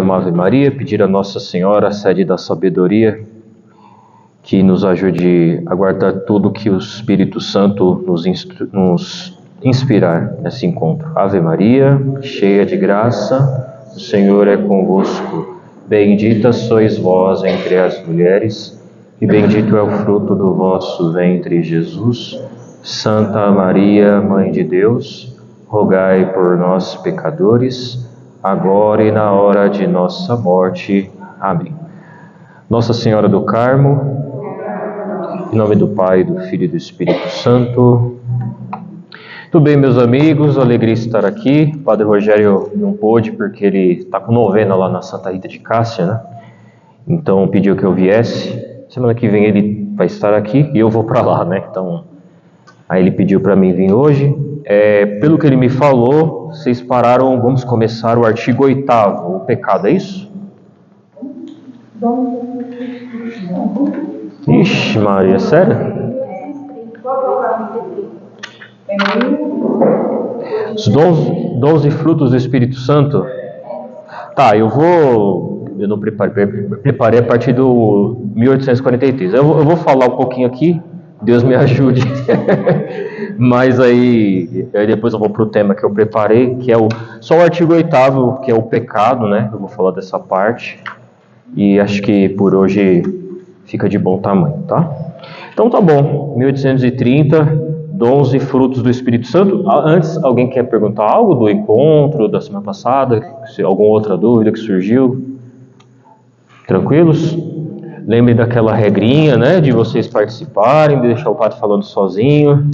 uma Ave Maria, pedir a Nossa Senhora, a sede da sabedoria, que nos ajude a guardar tudo que o Espírito Santo nos inspirar nesse encontro. Ave Maria, cheia de graça, o Senhor é convosco. Bendita sois vós entre as mulheres, e bendito é o fruto do vosso ventre, Jesus. Santa Maria, Mãe de Deus, rogai por nós, pecadores, agora e na hora de nossa morte. Amém. Nossa Senhora do Carmo, em nome do Pai, do Filho e do Espírito Santo. Tudo bem, meus amigos, alegria estar aqui. O Padre Rogério não pôde porque ele está com novena lá na Santa Rita de Cássia, né? Então pediu que eu viesse. Semana que vem ele vai estar aqui e eu vou para lá, né? Então, aí ele pediu para mim vir hoje. Pelo que ele me falou, vocês pararam, vamos começar o artigo 8º, o pecado, é isso? Ixi, Maria, sério? Os dons e frutos do Espírito Santo? Tá, eu não preparei a partir do 1843. Eu vou falar um pouquinho aqui, Deus me ajude. Mas aí depois eu vou para o tema que eu preparei, que é só o artigo 8º, que é o pecado, né? Eu vou falar dessa parte. E acho que por hoje fica de bom tamanho, tá? Então tá bom, 1830, dons e frutos do Espírito Santo. Antes, alguém quer perguntar algo do encontro da semana passada? Se alguma outra dúvida que surgiu? Tranquilos? Lembre daquela regrinha, né, de vocês participarem, de deixar o padre falando sozinho.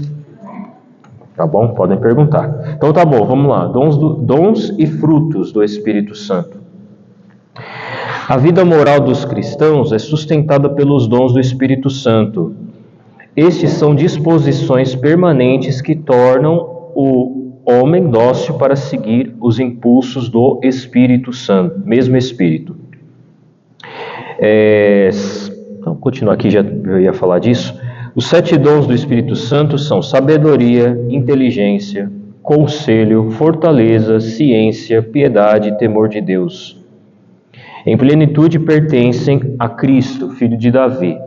Tá bom? Podem perguntar. Então tá bom, vamos lá. Dons e frutos do Espírito Santo. A vida moral dos cristãos é sustentada pelos dons do Espírito Santo. Estes são disposições permanentes que tornam o homem dócil para seguir os impulsos do Espírito Santo, mesmo Espírito. Então, continuar aqui, já eu ia falar disso. Os 7 dons do Espírito Santo são sabedoria, inteligência, conselho, fortaleza, ciência, piedade e temor de Deus. Em plenitude pertencem a Cristo, filho de Davi.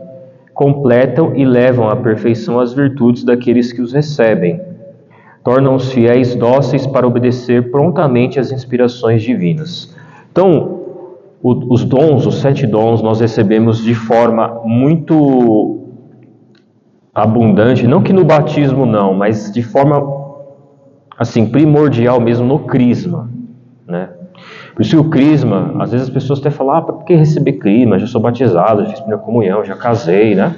Completam e levam à perfeição as virtudes daqueles que os recebem. Tornam os fiéis dóceis para obedecer prontamente às inspirações divinas. Então, os dons, os 7 dons, nós recebemos de forma muito abundante, não que no batismo não, mas de forma assim, primordial mesmo no crisma, né? Por isso que o crisma, às vezes as pessoas até falam, por que receber crisma? Já sou batizado, já fiz primeira comunhão, já casei, né?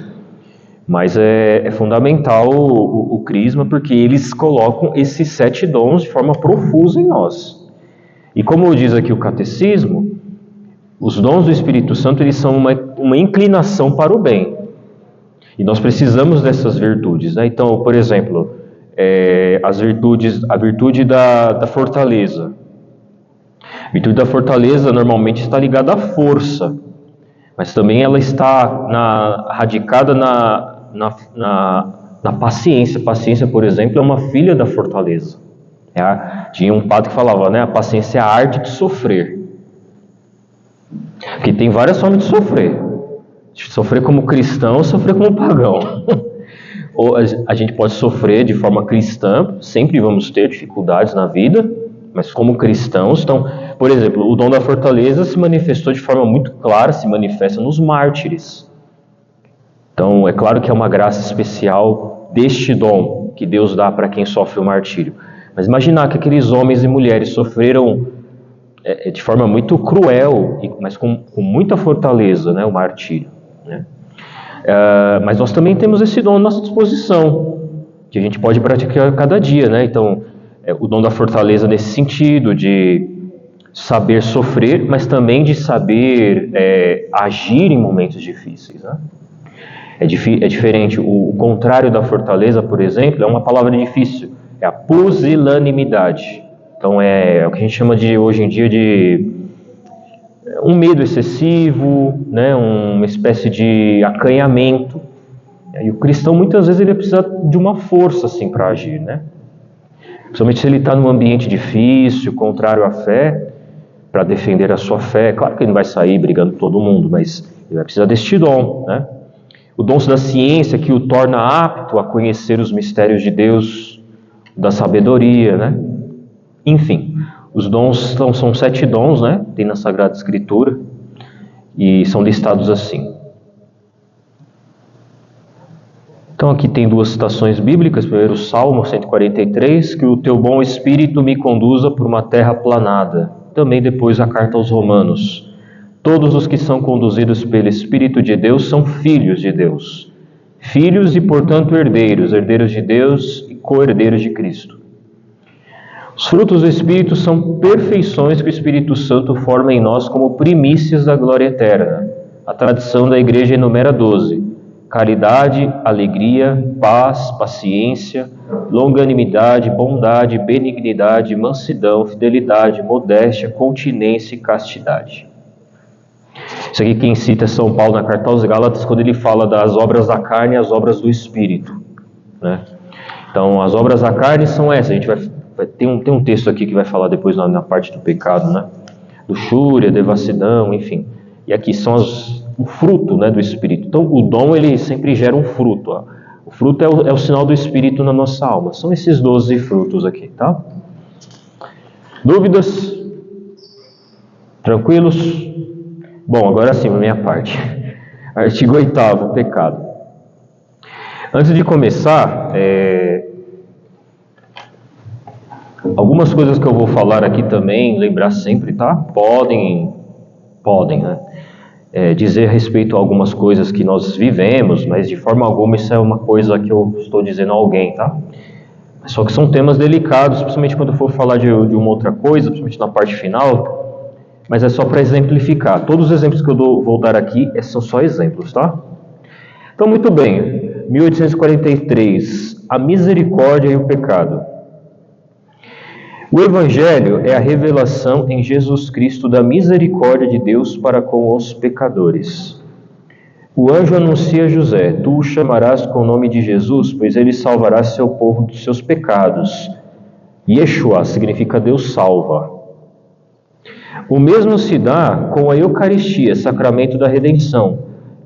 Mas é fundamental o crisma, porque eles colocam esses 7 dons de forma profusa em nós. E como diz aqui o catecismo, os dons do Espírito Santo, eles são uma inclinação para o bem. E nós precisamos dessas virtudes, né? Então, por exemplo, a virtude da fortaleza. A virtude da fortaleza normalmente está ligada à força, mas também ela está radicada na paciência. Paciência, por exemplo, é uma filha da fortaleza. Tinha um padre que falava, né? A paciência é a arte de sofrer. Porque tem várias formas de sofrer. Sofrer como cristão, sofrer como pagão. Ou a gente pode sofrer de forma cristã, sempre vamos ter dificuldades na vida, mas como cristãos, então, por exemplo, o dom da fortaleza se manifestou de forma muito clara, se manifesta nos mártires. Então, é claro que é uma graça especial deste dom que Deus dá para quem sofre o martírio. Mas imaginar que aqueles homens e mulheres sofreram de forma muito cruel, mas com muita fortaleza, né, o martírio, né? Mas nós também temos esse dom à nossa disposição, que a gente pode praticar cada dia, né? Então, o dom da fortaleza nesse sentido, de saber sofrer, mas também de saber agir em momentos difíceis, né? É diferente. O contrário da fortaleza, por exemplo, é uma palavra difícil, é a pusilanimidade. Então é o que a gente chama hoje em dia de um medo excessivo, né? Uma espécie de acanhamento. E o cristão muitas vezes ele precisa de uma força assim para agir, né? Principalmente se ele está num ambiente difícil, contrário à fé, para defender a sua fé. Claro que ele não vai sair brigando com todo mundo, mas ele vai precisar deste dom, né? O dom da ciência, que o torna apto a conhecer os mistérios de Deus, da sabedoria, né? Enfim, os dons são 7 dons, né? Tem na Sagrada Escritura, e são listados assim. Então aqui tem 2 citações bíblicas. Primeiro, o Salmo 143, que o teu bom Espírito me conduza por uma terra aplanada. Também depois a carta aos Romanos. Todos os que são conduzidos pelo Espírito de Deus são filhos de Deus. Filhos e, portanto, herdeiros, herdeiros de Deus e co-herdeiros de Cristo. Os frutos do Espírito são perfeições que o Espírito Santo forma em nós como primícias da glória eterna. A tradição da igreja enumera 12. Caridade, alegria, paz, paciência, longanimidade, bondade, benignidade, mansidão, fidelidade, modéstia, continência e castidade. Isso aqui quem cita é São Paulo na carta aos Gálatas, quando ele fala das obras da carne e as obras do Espírito, né? Então, as obras da carne são essas. A gente tem um texto aqui que vai falar depois na parte do pecado, né? Luxúria, devassidão, enfim. E aqui são o fruto, né, do Espírito. Então, o dom, ele sempre gera um fruto. Ó. O fruto é o sinal do Espírito na nossa alma. São esses 12 frutos aqui, tá? Dúvidas? Tranquilos? Bom, agora sim, a minha parte. Artigo 8º, pecado. Antes de começar, algumas coisas que eu vou falar aqui também, lembrar sempre, tá? Podem, né? Dizer a respeito a algumas coisas que nós vivemos, mas de forma alguma isso é uma coisa que eu estou dizendo a alguém, tá? Só que são temas delicados, principalmente quando eu for falar de uma outra coisa, principalmente na parte final, mas é só para exemplificar. Todos os exemplos que eu vou dar aqui são só exemplos, tá? Então, muito bem, 1843, a misericórdia e o pecado. O Evangelho é a revelação em Jesus Cristo da misericórdia de Deus para com os pecadores. O anjo anuncia a José: tu o chamarás com o nome de Jesus, pois ele salvará seu povo dos seus pecados. Yeshua significa Deus salva. O mesmo se dá com a Eucaristia, sacramento da redenção.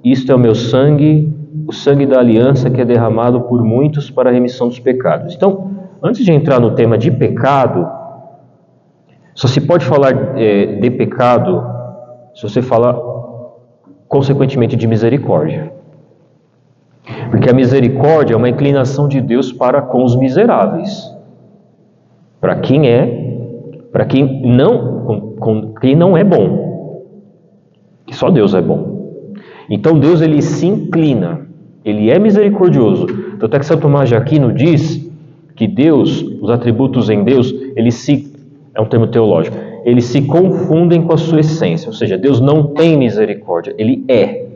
Isto é o meu sangue, o sangue da aliança que é derramado por muitos para a remissão dos pecados. Então, antes de entrar no tema de pecado, só se pode falar de pecado se você falar, consequentemente, de misericórdia. Porque a misericórdia é uma inclinação de Deus para com os miseráveis. Para quem não é bom. Que só Deus é bom. Então Deus, ele se inclina. Ele é misericordioso. Tanto é que São Tomás de Aquino diz que Deus, os atributos em Deus, é um termo teológico, eles se confundem com a sua essência. Ou seja, Deus não tem misericórdia, Ele é.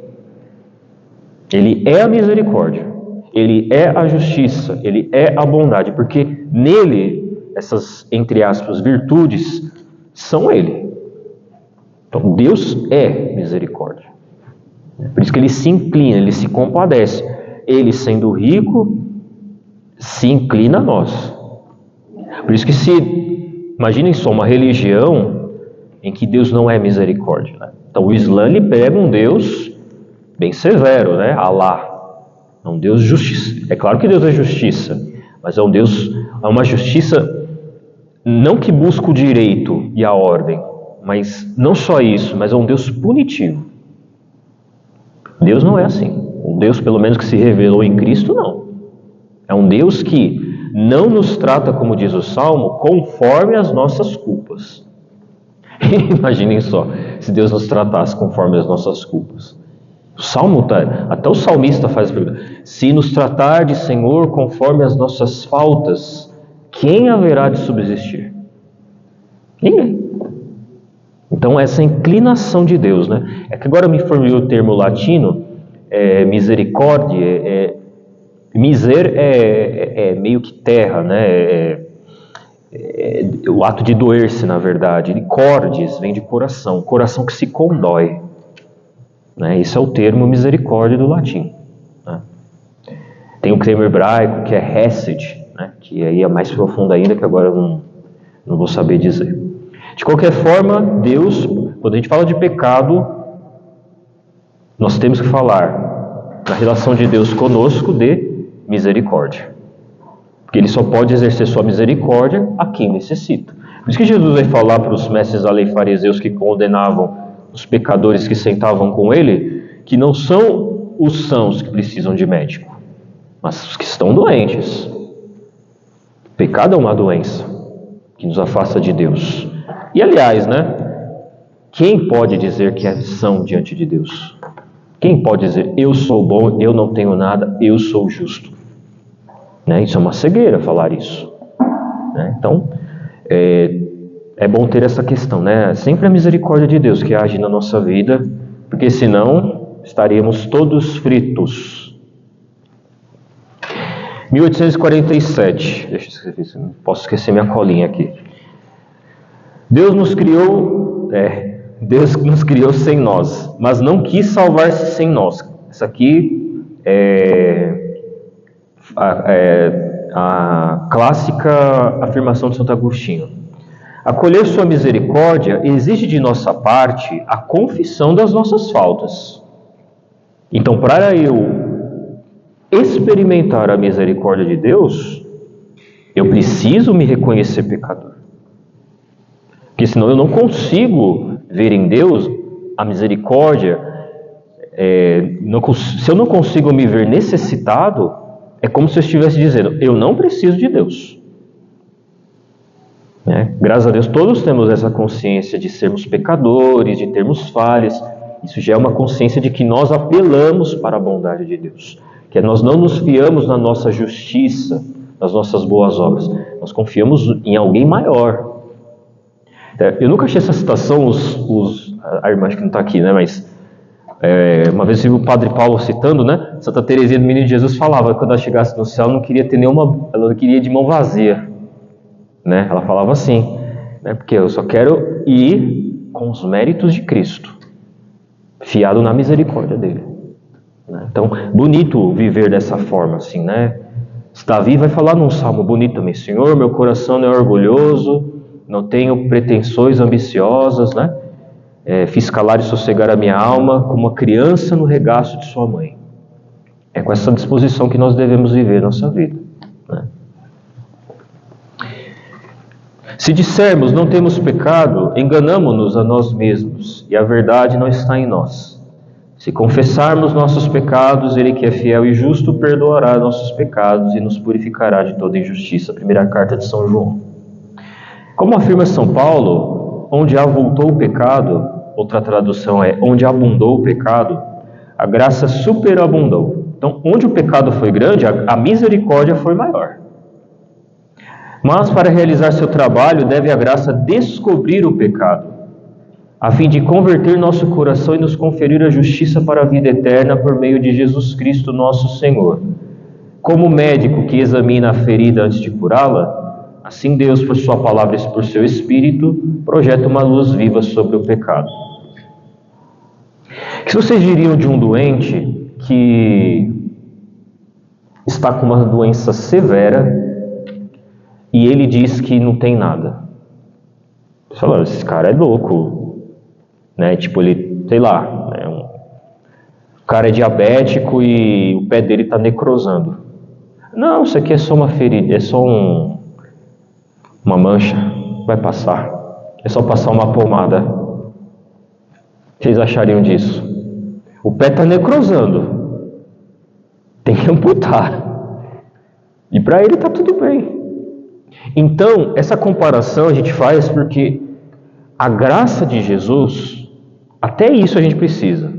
Ele é a misericórdia, Ele é a justiça, Ele é a bondade, porque nele, essas, entre aspas, virtudes, são Ele. Então, Deus é misericórdia. Por isso que Ele se inclina, Ele se compadece. Ele, sendo rico, se inclina a nós. Por isso que imaginem só uma religião em que Deus não é misericórdia, né? Então o Islã, ele pega um Deus bem severo, né? Alá. É um Deus de justiça. É claro que Deus é justiça, mas é uma justiça não que busca o direito e a ordem, mas não só isso, mas é um Deus punitivo. Deus não é assim. O Deus, pelo menos, que se revelou em Cristo, não. É um Deus que não nos trata, como diz o Salmo, conforme as nossas culpas. Imaginem só, se Deus nos tratasse conforme as nossas culpas. O Salmo, até o salmista faz a pergunta: se nos tratar de Senhor conforme as nossas faltas, quem haverá de subsistir? Ninguém. Então essa inclinação de Deus, né? É que agora me formei o termo latino, misericórdia, miser é meio que terra, né? O ato de doer-se, na verdade. E cordes vem de coração, coração que se condói, né? Isso é o termo misericórdia do latim, né? Tem o termo hebraico que é hesed, né? Que aí é mais profundo ainda, que agora eu não vou saber dizer. De qualquer forma, Deus, quando a gente fala de pecado, nós temos que falar na relação de Deus conosco de misericórdia. Porque Ele só pode exercer sua misericórdia a quem necessita. Por isso que Jesus vai falar para os mestres da lei fariseus que condenavam os pecadores que sentavam com Ele, que não são os sãos que precisam de médico, mas os que estão doentes. O pecado é uma doença que nos afasta de Deus. E aliás, quem pode dizer que é são diante de Deus? Quem pode dizer, eu sou bom, eu não tenho nada, eu sou justo? Isso é uma cegueira falar isso. Então, é bom ter essa questão, Sempre a misericórdia de Deus que age na nossa vida, porque senão estaríamos todos fritos. 1847, deixa eu escrever, não posso esquecer minha colinha aqui. Deus nos criou sem nós, mas não quis salvar-se sem nós. Essa aqui é a clássica afirmação de Santo Agostinho. Acolher sua misericórdia exige de nossa parte a confissão das nossas faltas. Então, para eu experimentar a misericórdia de Deus, eu preciso me reconhecer pecador. Porque senão eu não consigo ver em Deus a misericórdia. Se eu não consigo me ver necessitado, é como se eu estivesse dizendo, eu não preciso de Deus. Graças a Deus todos temos essa consciência de sermos pecadores, de termos falhas. Isso já é uma consciência de que nós apelamos para a bondade de Deus. Que nós não nos fiamos na nossa justiça, nas nossas boas obras. Nós confiamos em alguém maior. Eu nunca achei essa citação, a irmã acho que não está aqui, mas uma vez eu vi o Padre Paulo citando, Santa Teresinha do Menino Jesus falava que quando ela chegasse no céu, ela não queria ir de mão vazia, Ela falava assim, porque eu só quero ir com os méritos de Cristo, fiado na misericórdia dele. Então, bonito viver dessa forma, assim, Davi vai falar num salmo bonito também, Senhor, meu coração não é orgulhoso, não tenho pretensões ambiciosas, fiz calar e sossegar a minha alma como uma criança no regaço de sua mãe. É com essa disposição que nós devemos viver nossa vida. Se dissermos não temos pecado, enganamo-nos a nós mesmos e a verdade não está em nós. Se confessarmos nossos pecados, Ele que é fiel e justo perdoará nossos pecados e nos purificará de toda injustiça. Primeira carta de São João. Como afirma São Paulo, onde avultou o pecado, outra tradução é onde abundou o pecado, a graça superabundou. Então, onde o pecado foi grande, a misericórdia foi maior. Mas para realizar seu trabalho, deve a graça descobrir o pecado, a fim de converter nosso coração e nos conferir a justiça para a vida eterna por meio de Jesus Cristo, nosso Senhor. Como médico que examina a ferida antes de curá-la, assim Deus, por sua palavra e por seu Espírito, projeta uma luz viva sobre o pecado. O que vocês diriam de um doente que está com uma doença severa e ele diz que não tem nada? Você fala, esse cara é louco, ele, sei lá, o cara é diabético e o pé dele está necrosando. Não, isso aqui é só uma ferida, é só uma mancha, vai passar. É só passar uma pomada. O que vocês achariam disso? O pé está necrosando. Tem que amputar. E para ele está tudo bem. Então, essa comparação a gente faz porque a graça de Jesus, até isso a gente precisa.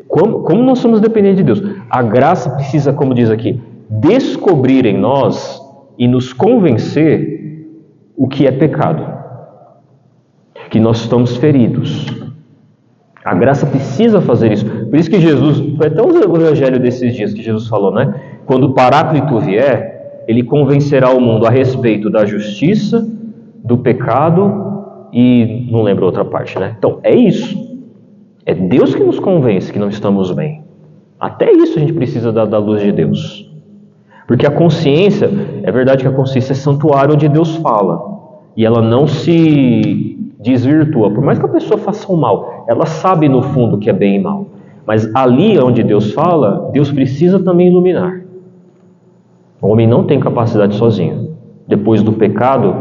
Como nós somos dependentes de Deus. A graça precisa, como diz aqui, descobrir em nós e nos convencer o que é pecado, que nós estamos feridos. A graça precisa fazer isso. Por isso que Jesus, foi até o evangelho desses dias que Jesus falou, quando o Paráclito vier, ele convencerá o mundo a respeito da justiça, do pecado e não lembro outra parte, Então, é isso. É Deus que nos convence que não estamos bem. Até isso a gente precisa da luz de Deus. Porque a consciência, é verdade que a consciência é santuário onde Deus fala. E ela não se desvirtua. Por mais que a pessoa faça o mal, ela sabe no fundo que é bem e mal. Mas ali onde Deus fala, Deus precisa também iluminar. O homem não tem capacidade sozinho. Depois do pecado,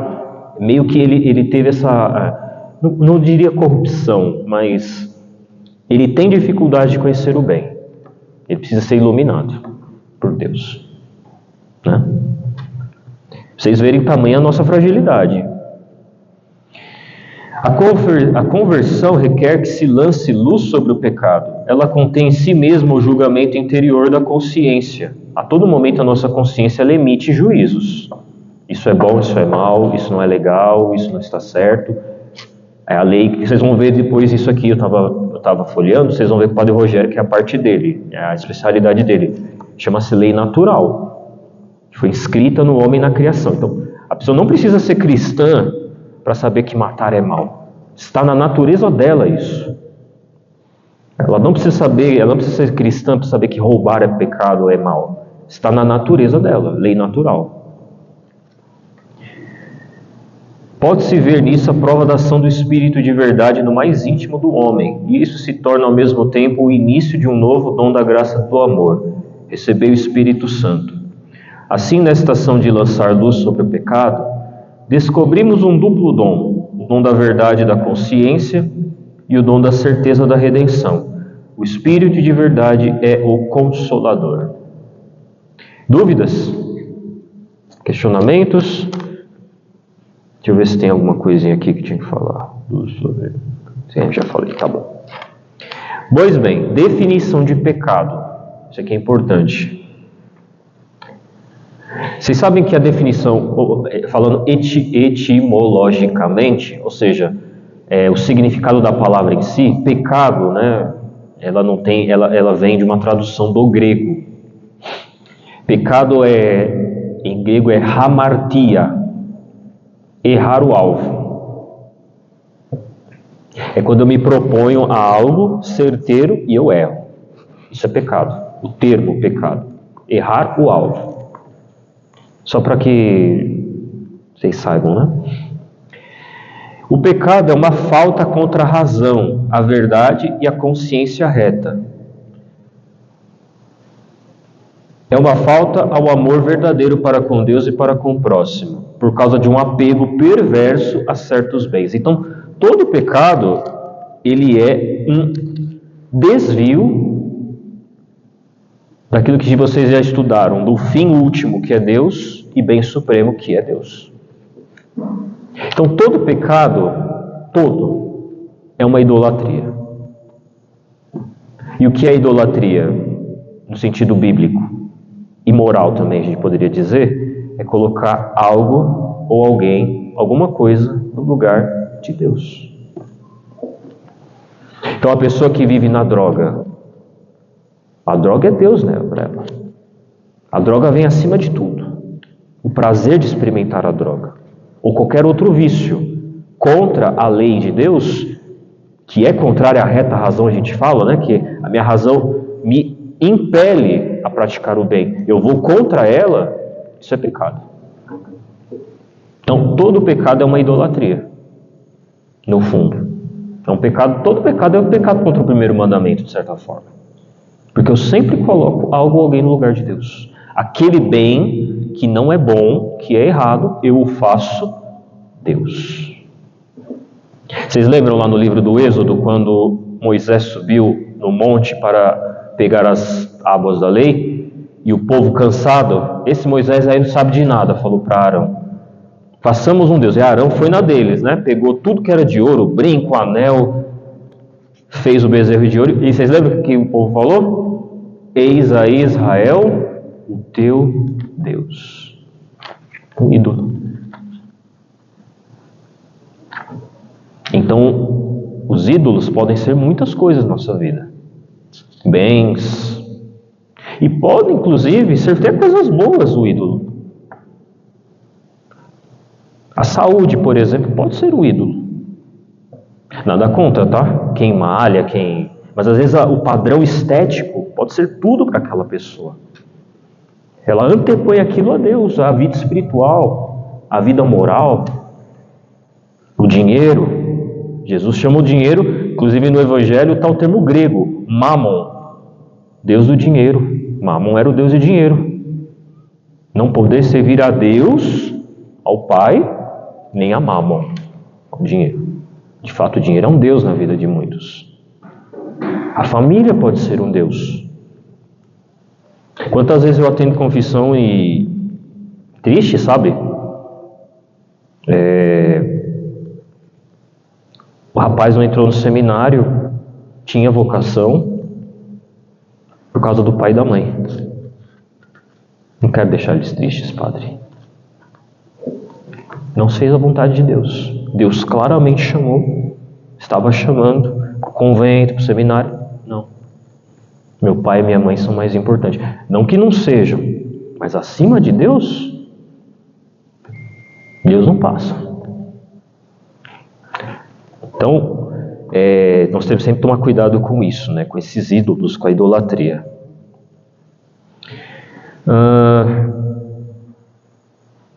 meio que ele teve essa, não diria corrupção, mas ele tem dificuldade de conhecer o bem. Ele precisa ser iluminado por Deus, né? Vocês verem tamanho a nossa fragilidade. A conversão requer que se lance luz sobre o pecado. Ela contém em si mesma o julgamento interior da consciência. A todo momento a nossa consciência ela emite juízos. Isso é bom, isso é mal, isso não é legal, isso não está certo. É a lei que vocês vão ver depois, isso aqui eu estava folheando, vocês vão ver com o Padre Rogério, que é a parte dele, é a especialidade dele. Chama-se lei natural, que foi inscrita no homem na criação. Então, a pessoa não precisa ser cristã para saber que matar é mal. Está na natureza dela isso. Ela não precisa ser cristã para saber que roubar é pecado, é mal. Está na natureza dela, lei natural. Pode-se ver nisso a prova da ação do Espírito de verdade no mais íntimo do homem, e isso se torna ao mesmo tempo o início de um novo dom da graça do amor, receber o Espírito Santo. Assim, nesta ação de lançar luz sobre o pecado, descobrimos um duplo dom, o dom da verdade e da consciência e o dom da certeza da redenção. O Espírito de verdade é o Consolador. Dúvidas? Questionamentos? Deixa eu ver se tem alguma coisinha aqui que tinha que falar. Sim, já falei, tá bom. Pois bem, definição de pecado. Isso aqui é importante. Vocês sabem que a definição, falando etimologicamente, ou seja, o significado da palavra em si, pecado, né? Ela vem de uma tradução do grego. Pecado em grego é hamartia. Errar o alvo. É quando eu me proponho a algo certeiro e eu erro. Isso é pecado. O termo pecado. Errar o alvo. Só para que vocês saibam, né? O pecado é uma falta contra a razão, a verdade e a consciência reta. É uma falta ao amor verdadeiro para com Deus e para com o próximo, por causa de um apego perverso a certos bens. Então, todo pecado, ele é um desvio daquilo que vocês já estudaram, do fim último, que é Deus, e bem supremo, que é Deus. Então, todo pecado, é uma idolatria. E o que é idolatria? No sentido bíblico. E moral também, a gente poderia dizer, é colocar algo ou alguém, alguma coisa, no lugar de Deus. Então, a pessoa que vive na droga, a droga é Deus, né, para ela. A droga vem acima de tudo. O prazer de experimentar a droga, ou qualquer outro vício, contra a lei de Deus, que é contrária à reta razão, a gente fala, né, que a minha razão me impele a praticar o bem, eu vou contra ela, isso é pecado. Então, todo pecado é uma idolatria, no fundo. Então, todo pecado é um pecado contra o primeiro mandamento, de certa forma. Porque eu sempre coloco algo ou alguém no lugar de Deus. Aquele bem que não é bom, que é errado, eu o faço Deus. Vocês lembram lá no livro do Êxodo, quando Moisés subiu no monte para pegar as tábuas da lei, e o povo cansado, esse Moisés aí não sabe de nada, falou para Arão, façamos um Deus. E Arão foi na deles, né? Pegou tudo que era de ouro, brinco, anel, fez o bezerro de ouro, e vocês lembram o que o povo falou? Eis aí Israel, o teu Deus. Um ídolo. Então, os ídolos podem ser muitas coisas na nossa vida. Bens, e pode inclusive ser até coisas boas o ídolo. A saúde, por exemplo, pode ser um ídolo. Nada contra, tá? Quem malha, mas às vezes o padrão estético pode ser tudo para aquela pessoa. Ela antepõe aquilo a Deus, a vida espiritual, a vida moral, o dinheiro. Jesus chama o dinheiro, inclusive no Evangelho está o termo grego, mammon, Deus do dinheiro. Mammon era o Deus do dinheiro. Não poder servir a Deus, ao Pai, nem a mammon, ao dinheiro. De fato, o dinheiro é um Deus na vida de muitos. A família pode ser um Deus. Quantas vezes eu atendo confissão e triste, sabe? O rapaz não entrou no seminário, tinha vocação, por causa do pai e da mãe. Não quero deixar eles tristes, padre. Não fez a vontade de Deus. Deus claramente chamou, estava chamando para o convento, para o seminário. Não. Meu pai e minha mãe são mais importantes. Não que não sejam, mas acima de Deus, Deus não passa. Então, nós temos sempre que tomar cuidado com isso, né? Com esses ídolos, com a idolatria.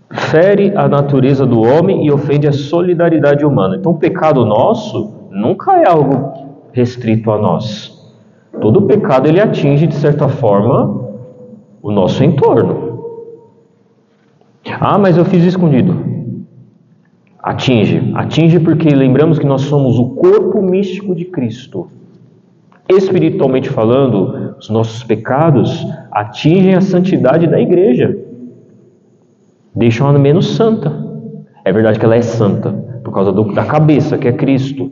Fere a natureza do homem e ofende a solidariedade humana. Então, o pecado nosso nunca é algo restrito a nós. Todo pecado ele atinge, de certa forma, o nosso entorno. Ah, mas eu fiz escondido. Atinge porque lembramos que nós somos o corpo místico de Cristo. Espiritualmente falando, os nossos pecados atingem a santidade da igreja. Deixam-a menos santa. É verdade que ela é santa, por causa da cabeça, que é Cristo.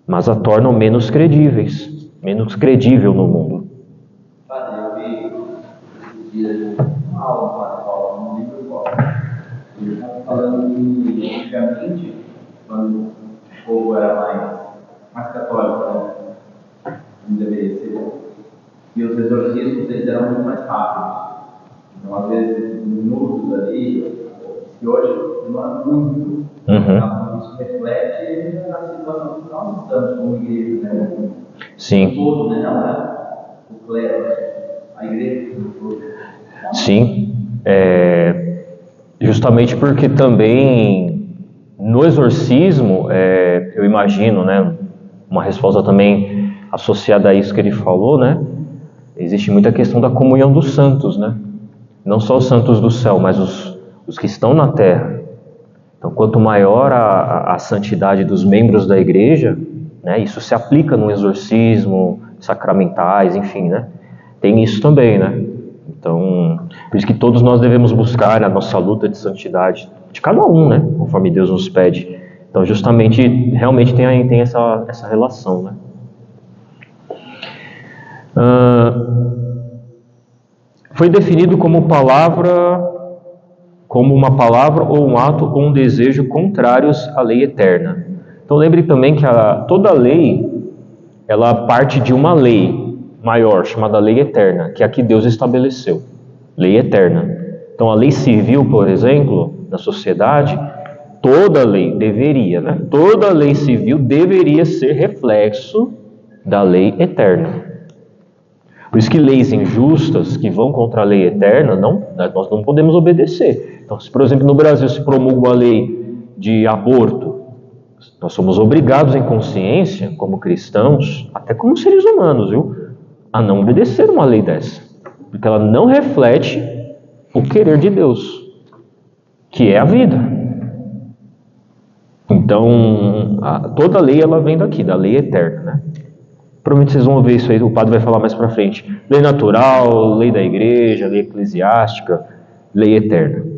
Mas a tornam menos credíveis, menos credível no mundo. Padre, eu vi esses dias uma aula, não lembro qual. Ele estava falando que, antigamente, quando o povo era mais católico, né? Não deveria ser. E os exorcismos eles eram muito mais rápidos. Então, às vezes, minutos ali, que hoje não é muito. Então, isso reflete na situação que nós estamos como igreja, né? Sim. O todo, né? Não é o clero, a igreja. Sim. Justamente porque também no exorcismo, eu imagino, né? Uma resposta também associada a isso que ele falou, né? Existe muita questão da comunhão dos santos, né? Não só os santos do céu, mas os que estão na terra. Então, quanto maior a santidade dos membros da igreja, né, isso se aplica no exorcismo, sacramentais, enfim, né? Tem isso também, né? Então, por isso que todos nós devemos buscar a nossa luta de santidade, de cada um, né? Conforme Deus nos pede. Então, justamente, realmente tem essa relação, né? Foi definido como uma palavra ou um ato ou um desejo contrários à lei eterna. Então lembre também que toda lei, ela parte de uma lei maior, chamada lei eterna, que é a que Deus estabeleceu. Lei eterna. Então a lei civil, por exemplo, na sociedade, toda lei deveria, né? Toda lei civil deveria ser reflexo da lei eterna. Por isso que leis injustas que vão contra a lei eterna, nós não podemos obedecer. Então, se, por exemplo, no Brasil se promulga uma lei de aborto, nós somos obrigados em consciência, como cristãos, até como seres humanos, viu, a não obedecer uma lei dessa. Porque ela não reflete o querer de Deus, que é a vida. Então, toda lei ela vem daqui, da lei eterna, né? Provavelmente vocês vão ver isso aí, o padre vai falar mais para frente. Lei natural, lei da igreja, lei eclesiástica, lei eterna.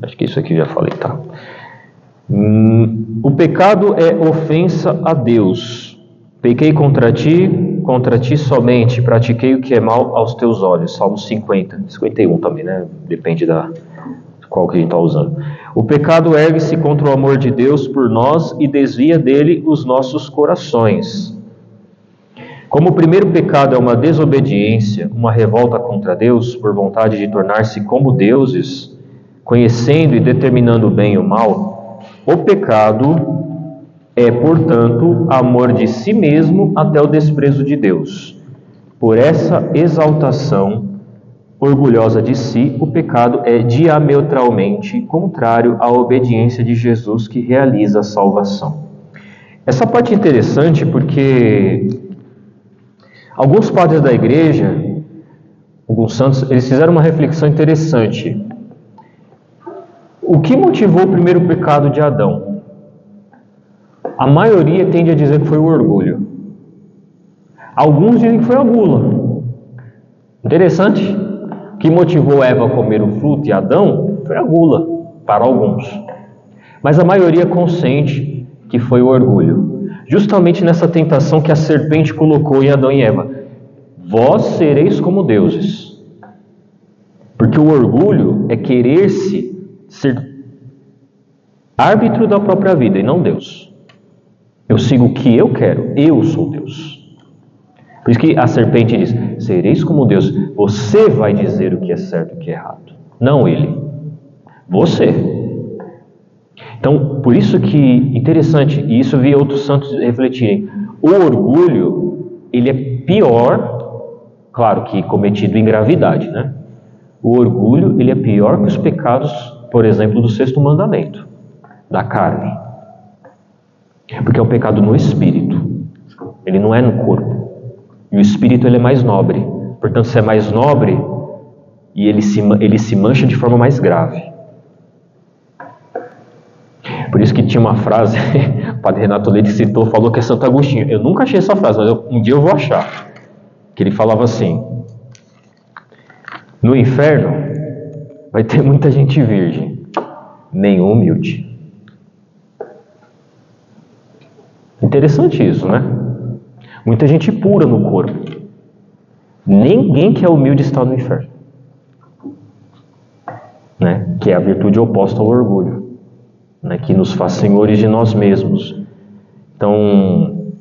Acho que isso aqui eu já falei, tá? O pecado é ofensa a Deus. Pequei contra ti somente, pratiquei o que é mal aos teus olhos. Salmo 50, 51 também, né? Depende da qual que a gente está usando. O pecado ergue-se contra o amor de Deus por nós e desvia dele os nossos corações. Como o primeiro pecado é uma desobediência, uma revolta contra Deus, por vontade de tornar-se como deuses, conhecendo e determinando o bem e o mal, o pecado é, portanto, amor de si mesmo até o desprezo de Deus. Por essa exaltação orgulhosa de si, o pecado é diametralmente contrário à obediência de Jesus que realiza a salvação. Essa parte é interessante porque alguns padres da igreja, alguns santos, eles fizeram uma reflexão interessante. O que motivou o primeiro pecado de Adão? A maioria tende a dizer que foi o orgulho. Alguns dizem que foi a gula. Interessante. O que motivou Eva a comer o fruto e Adão foi a gula, para alguns. Mas a maioria consente que foi o orgulho. Justamente nessa tentação que a serpente colocou em Adão e Eva. Vós sereis como deuses. Porque o orgulho é querer-se ser árbitro da própria vida e não Deus. Eu sigo o que eu quero, eu sou Deus. Por isso que a serpente diz, sereis como Deus, você vai dizer o que é certo e o que é errado, não ele, você. Então, por isso que, interessante, e isso eu vi outros santos refletirem, o orgulho, ele é pior, claro que cometido em gravidade, né? O orgulho, ele é pior que os pecados, por exemplo, do 6º mandamento, da carne. Porque é um pecado no espírito, ele não é no corpo. E o espírito, ele é mais nobre. Portanto, se é mais nobre, e ele se mancha de forma mais grave. Por isso que tinha uma frase, o padre Renato Leite citou, falou que é Santo Agostinho. Eu nunca achei essa frase, mas um dia eu vou achar. Que ele falava assim, no inferno vai ter muita gente virgem, nenhum humilde. Interessante isso, né? Muita gente pura no corpo. Ninguém que é humilde está no inferno. Né? Que é a virtude oposta ao orgulho. Né? Que nos faz senhores de nós mesmos. Então,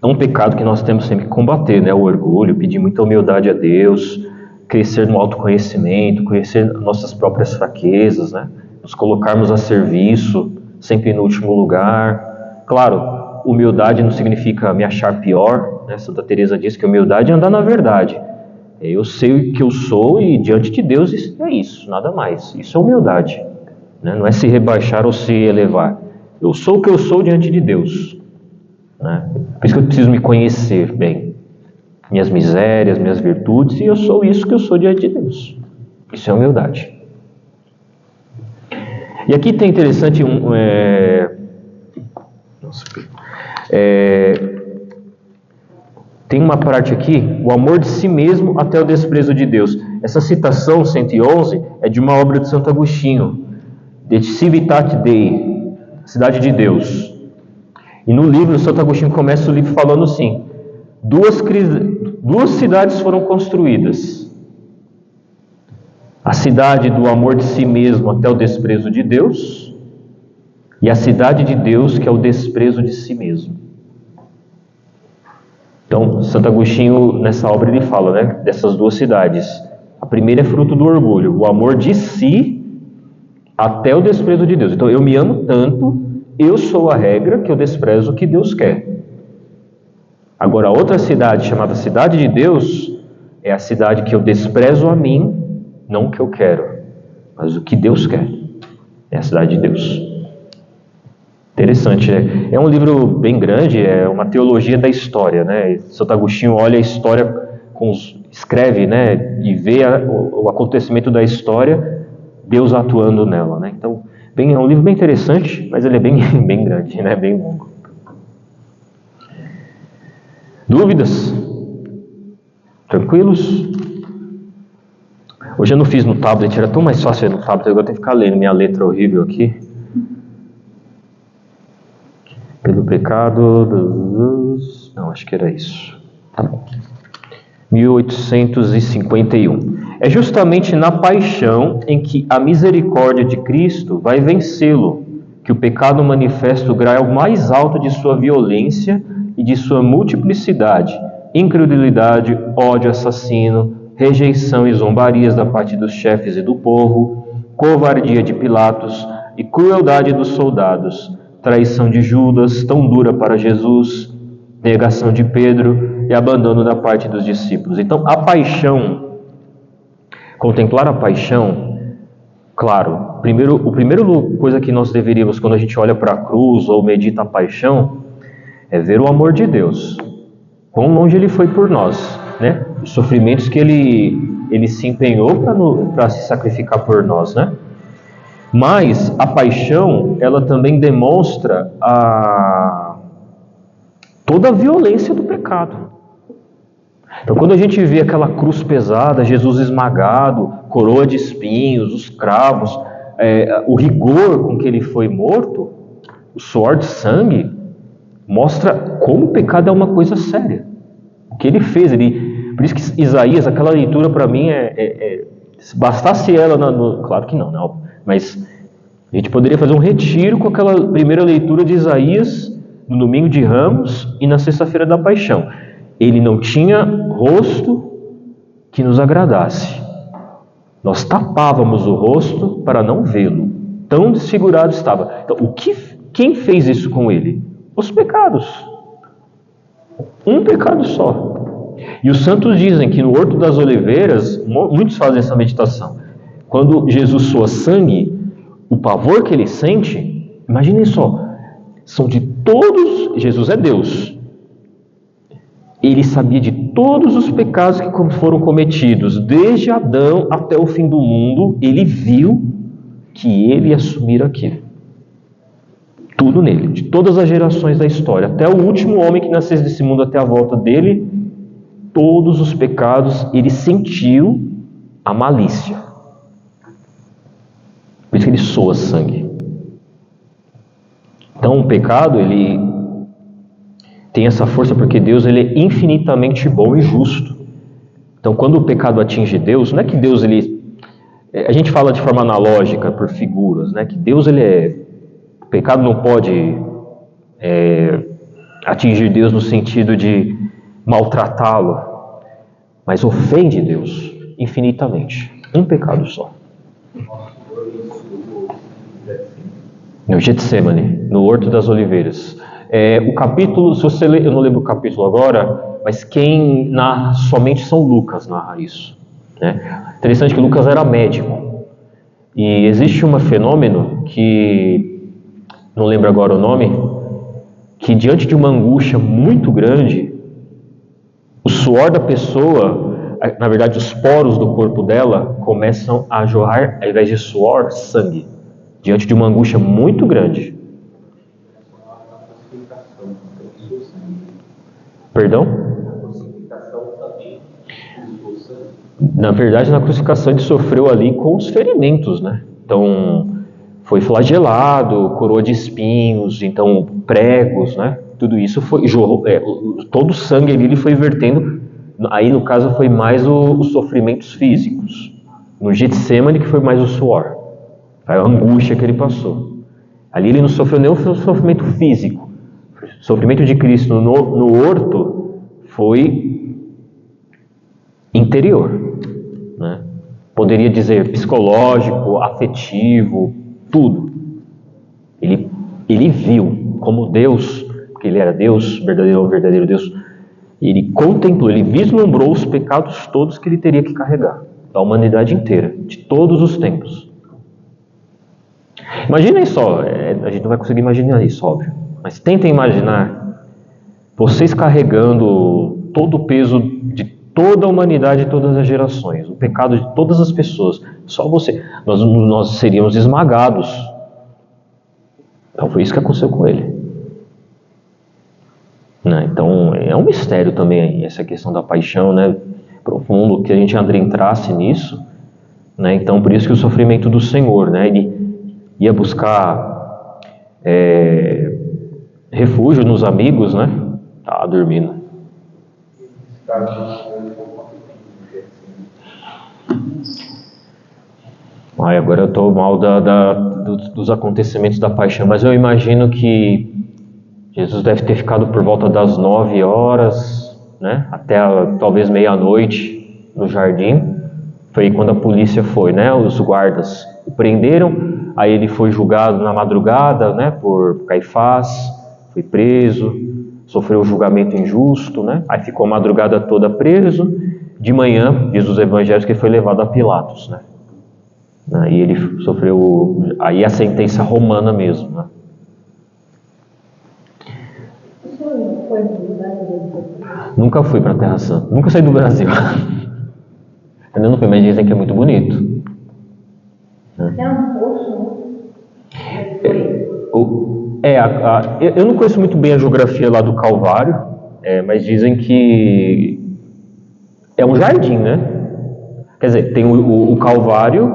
é um pecado que nós temos sempre que combater, né? O orgulho, pedir muita humildade a Deus, crescer no autoconhecimento, conhecer nossas próprias fraquezas, né? Nos colocarmos a serviço, sempre no último lugar. Claro, humildade não significa me achar pior, né? Santa Teresa diz que humildade é andar na verdade. Eu sei o que eu sou e diante de Deus é isso, nada mais. Isso é humildade, né? Não é se rebaixar ou se elevar. Eu sou o que eu sou diante de Deus, né? Por isso que eu preciso me conhecer bem. Minhas misérias, minhas virtudes, e eu sou isso que eu sou diante de Deus. Isso é humildade. E aqui tem interessante tem uma parte aqui, o amor de si mesmo até o desprezo de Deus. Essa citação, 111, é de uma obra de Santo Agostinho, de Civitate Dei, Cidade de Deus. E no livro, Santo Agostinho começa o livro falando assim, duas cidades foram construídas. A cidade do amor de si mesmo até o desprezo de Deus, e a cidade de Deus, que é o desprezo de si mesmo. Então, Santo Agostinho, nessa obra, ele fala, né, dessas duas cidades. A primeira é fruto do orgulho, o amor de si até o desprezo de Deus. Então, eu me amo tanto, eu sou a regra, que eu desprezo o que Deus quer. Agora, a outra cidade, chamada Cidade de Deus, é a cidade que eu desprezo a mim, não o que eu quero, mas o que Deus quer. É a cidade de Deus. Interessante, né? É um livro bem grande, é uma teologia da história, né? Santo Agostinho olha a história, escreve, né? E vê o acontecimento da história, Deus atuando nela, né? Então, é um livro bem interessante, mas ele é bem grande, né? Bem longo. Dúvidas? Tranquilos? Hoje eu não fiz no tablet, era tão mais fácil no tablet, agora eu tenho que ficar lendo minha letra horrível aqui. Pelo pecado dos... Não, acho que era isso. Tá bom. 1851. É justamente na paixão em que a misericórdia de Cristo vai vencê-lo, que o pecado manifesta o grau mais alto de sua violência e de sua multiplicidade, incredulidade, ódio assassino, rejeição e zombarias da parte dos chefes e do povo, covardia de Pilatos e crueldade dos soldados, traição de Judas, tão dura para Jesus, negação de Pedro, e abandono da parte dos discípulos. Então, a paixão, contemplar a paixão, claro, a primeira coisa que nós deveríamos, quando a gente olha para a cruz ou medita a paixão, é ver o amor de Deus. Quão longe Ele foi por nós, né? Os sofrimentos que Ele se empenhou para se sacrificar por nós, né? Mas a paixão, ela também demonstra toda a violência do pecado. Então, quando a gente vê aquela cruz pesada, Jesus esmagado, coroa de espinhos, os cravos, o rigor com que Ele foi morto, o suor de sangue, mostra como o pecado é uma coisa séria. O que Ele fez, por isso que Isaías, aquela leitura para mim se bastasse ela, claro que não, não, mas a gente poderia fazer um retiro com aquela primeira leitura de Isaías no domingo de Ramos e na sexta-feira da Paixão. Ele não tinha rosto que nos agradasse. Nós tapávamos o rosto para não vê-lo. Tão desfigurado estava. Então, quem fez isso com ele? Os pecados. Um pecado só. E os santos dizem que no Horto das Oliveiras, muitos fazem essa meditação. Quando Jesus soa sangue, o pavor que ele sente, imaginem só, são de todos, Jesus é Deus. Ele sabia de todos os pecados que foram cometidos, desde Adão até o fim do mundo, ele viu que ele ia assumir aquilo. Tudo nele, de todas as gerações da história, até o último homem que nascesse desse mundo até a volta dele, todos os pecados, ele sentiu a malícia. Por isso que ele soa sangue. Então o pecado, ele tem essa força porque Deus, ele é infinitamente bom e justo. Então quando o pecado atinge Deus, não é que Deus, a gente fala de forma analógica, por figuras, né? Que Deus, o pecado não pode atingir Deus no sentido de maltratá-lo, mas ofende Deus infinitamente. Um pecado só. No Getsemane, no Horto das Oliveiras. O capítulo, se você ler, eu não lembro o capítulo agora, mas quem narra, somente São Lucas narra isso. Né? Interessante que Lucas era médico. E existe um fenômeno que, não lembro agora o nome, que diante de uma angústia muito grande, o suor da pessoa, na verdade os poros do corpo dela, começam a jorrar, ao invés de suor, sangue. Diante de uma angústia muito grande. Perdão? Na verdade, na crucificação ele sofreu ali com os ferimentos, né? Então, foi flagelado, coroa de espinhos, então pregos, né? Tudo isso foi todo o sangue ali ele foi vertendo. Aí, no caso, foi mais os sofrimentos físicos. No Getsemane, que foi mais o suor. A angústia que ele passou. Ali ele não sofreu nenhum sofrimento físico. O sofrimento de Cristo no horto foi interior. Né? Poderia dizer psicológico, afetivo, tudo. Ele viu como Deus, porque ele era Deus, verdadeiro Deus, ele contemplou, ele vislumbrou os pecados todos que ele teria que carregar, da humanidade inteira, de todos os tempos. Imaginem só, a gente não vai conseguir imaginar isso, óbvio, mas tentem imaginar vocês carregando todo o peso de toda a humanidade e todas as gerações, o pecado de todas as pessoas, só você, nós seríamos esmagados. Então foi isso que aconteceu com ele. Né? Então é um mistério também essa questão da paixão, né? Profundo, que a gente entrasse nisso, né? Então por isso que o sofrimento do Senhor, né? Ele ia buscar refúgio nos amigos, né? Tá dormindo. Agora eu estou mal dos acontecimentos da paixão, mas eu imagino que Jesus deve ter ficado por volta das 9 horas, né? Até talvez meia-noite no jardim. Foi quando a polícia foi, né? Os guardas o prenderam. Aí ele foi julgado na madrugada, né, por Caifás, foi preso, sofreu julgamento injusto, né? Aí ficou a madrugada toda preso. De manhã, diz os evangelhos, que ele foi levado a Pilatos, né? Aí ele sofreu, aí a sentença romana mesmo, né? O senhor foi no Brasil? Nunca fui para a Terra Santa, nunca saí do Brasil. Ainda não fui, mas dizem que é muito bonito. É um poço, Eu não conheço muito bem a geografia lá do Calvário, mas dizem que é um jardim, né? Quer dizer, tem o Calvário,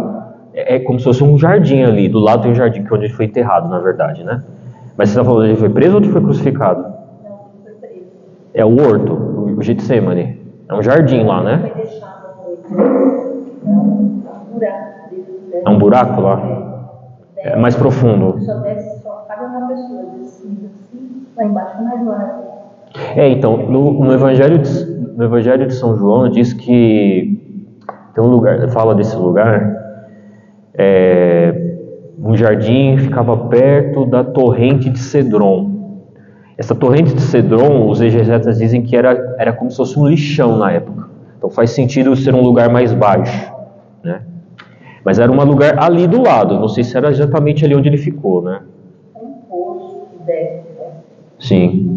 é como se fosse um jardim ali, do lado tem um jardim, que é onde ele foi enterrado, na verdade, né? Mas você está falando, ele foi preso ou ele foi crucificado? Não, ele foi preso. É o horto, o Getsemane. É um jardim lá, né? Foi deixado à noite. É um buraco desse. É um buraco lá? É mais profundo. Só desce, só cabe uma pessoa descendo assim, lá embaixo mais largo. Então, no Evangelho de São João diz que tem um lugar, fala desse lugar, um jardim ficava perto da torrente de Cedron. Essa torrente de Cedron, os exegetas dizem que era como se fosse um lixão na época. Então faz sentido ser um lugar mais baixo, né? Mas era um lugar ali do lado, não sei se era exatamente ali onde ele ficou, né? Um poço que desce, né? Sim.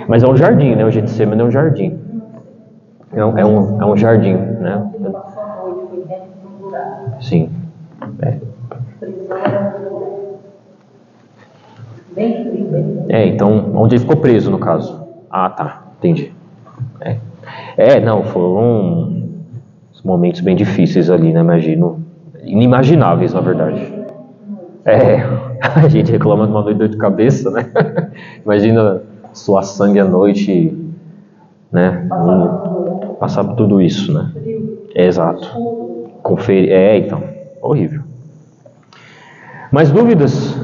Mas é um jardim, né? O Getsemane é um jardim. É um jardim, né? Ele passou a noite, foi dentro de um buraco. Sim. Prisão era um buraco. Bem frio, bem frio. Então, onde ele ficou preso, no caso. Ah, tá. Entendi. Não, foram momentos bem difíceis ali, né? Imagino. Inimagináveis, na verdade. A gente reclama de uma noite de dor de cabeça, né? Imagina suar sangue à noite, né? Passar por tudo isso, né? Exato. Conferir. Então. Horrível. Mais dúvidas?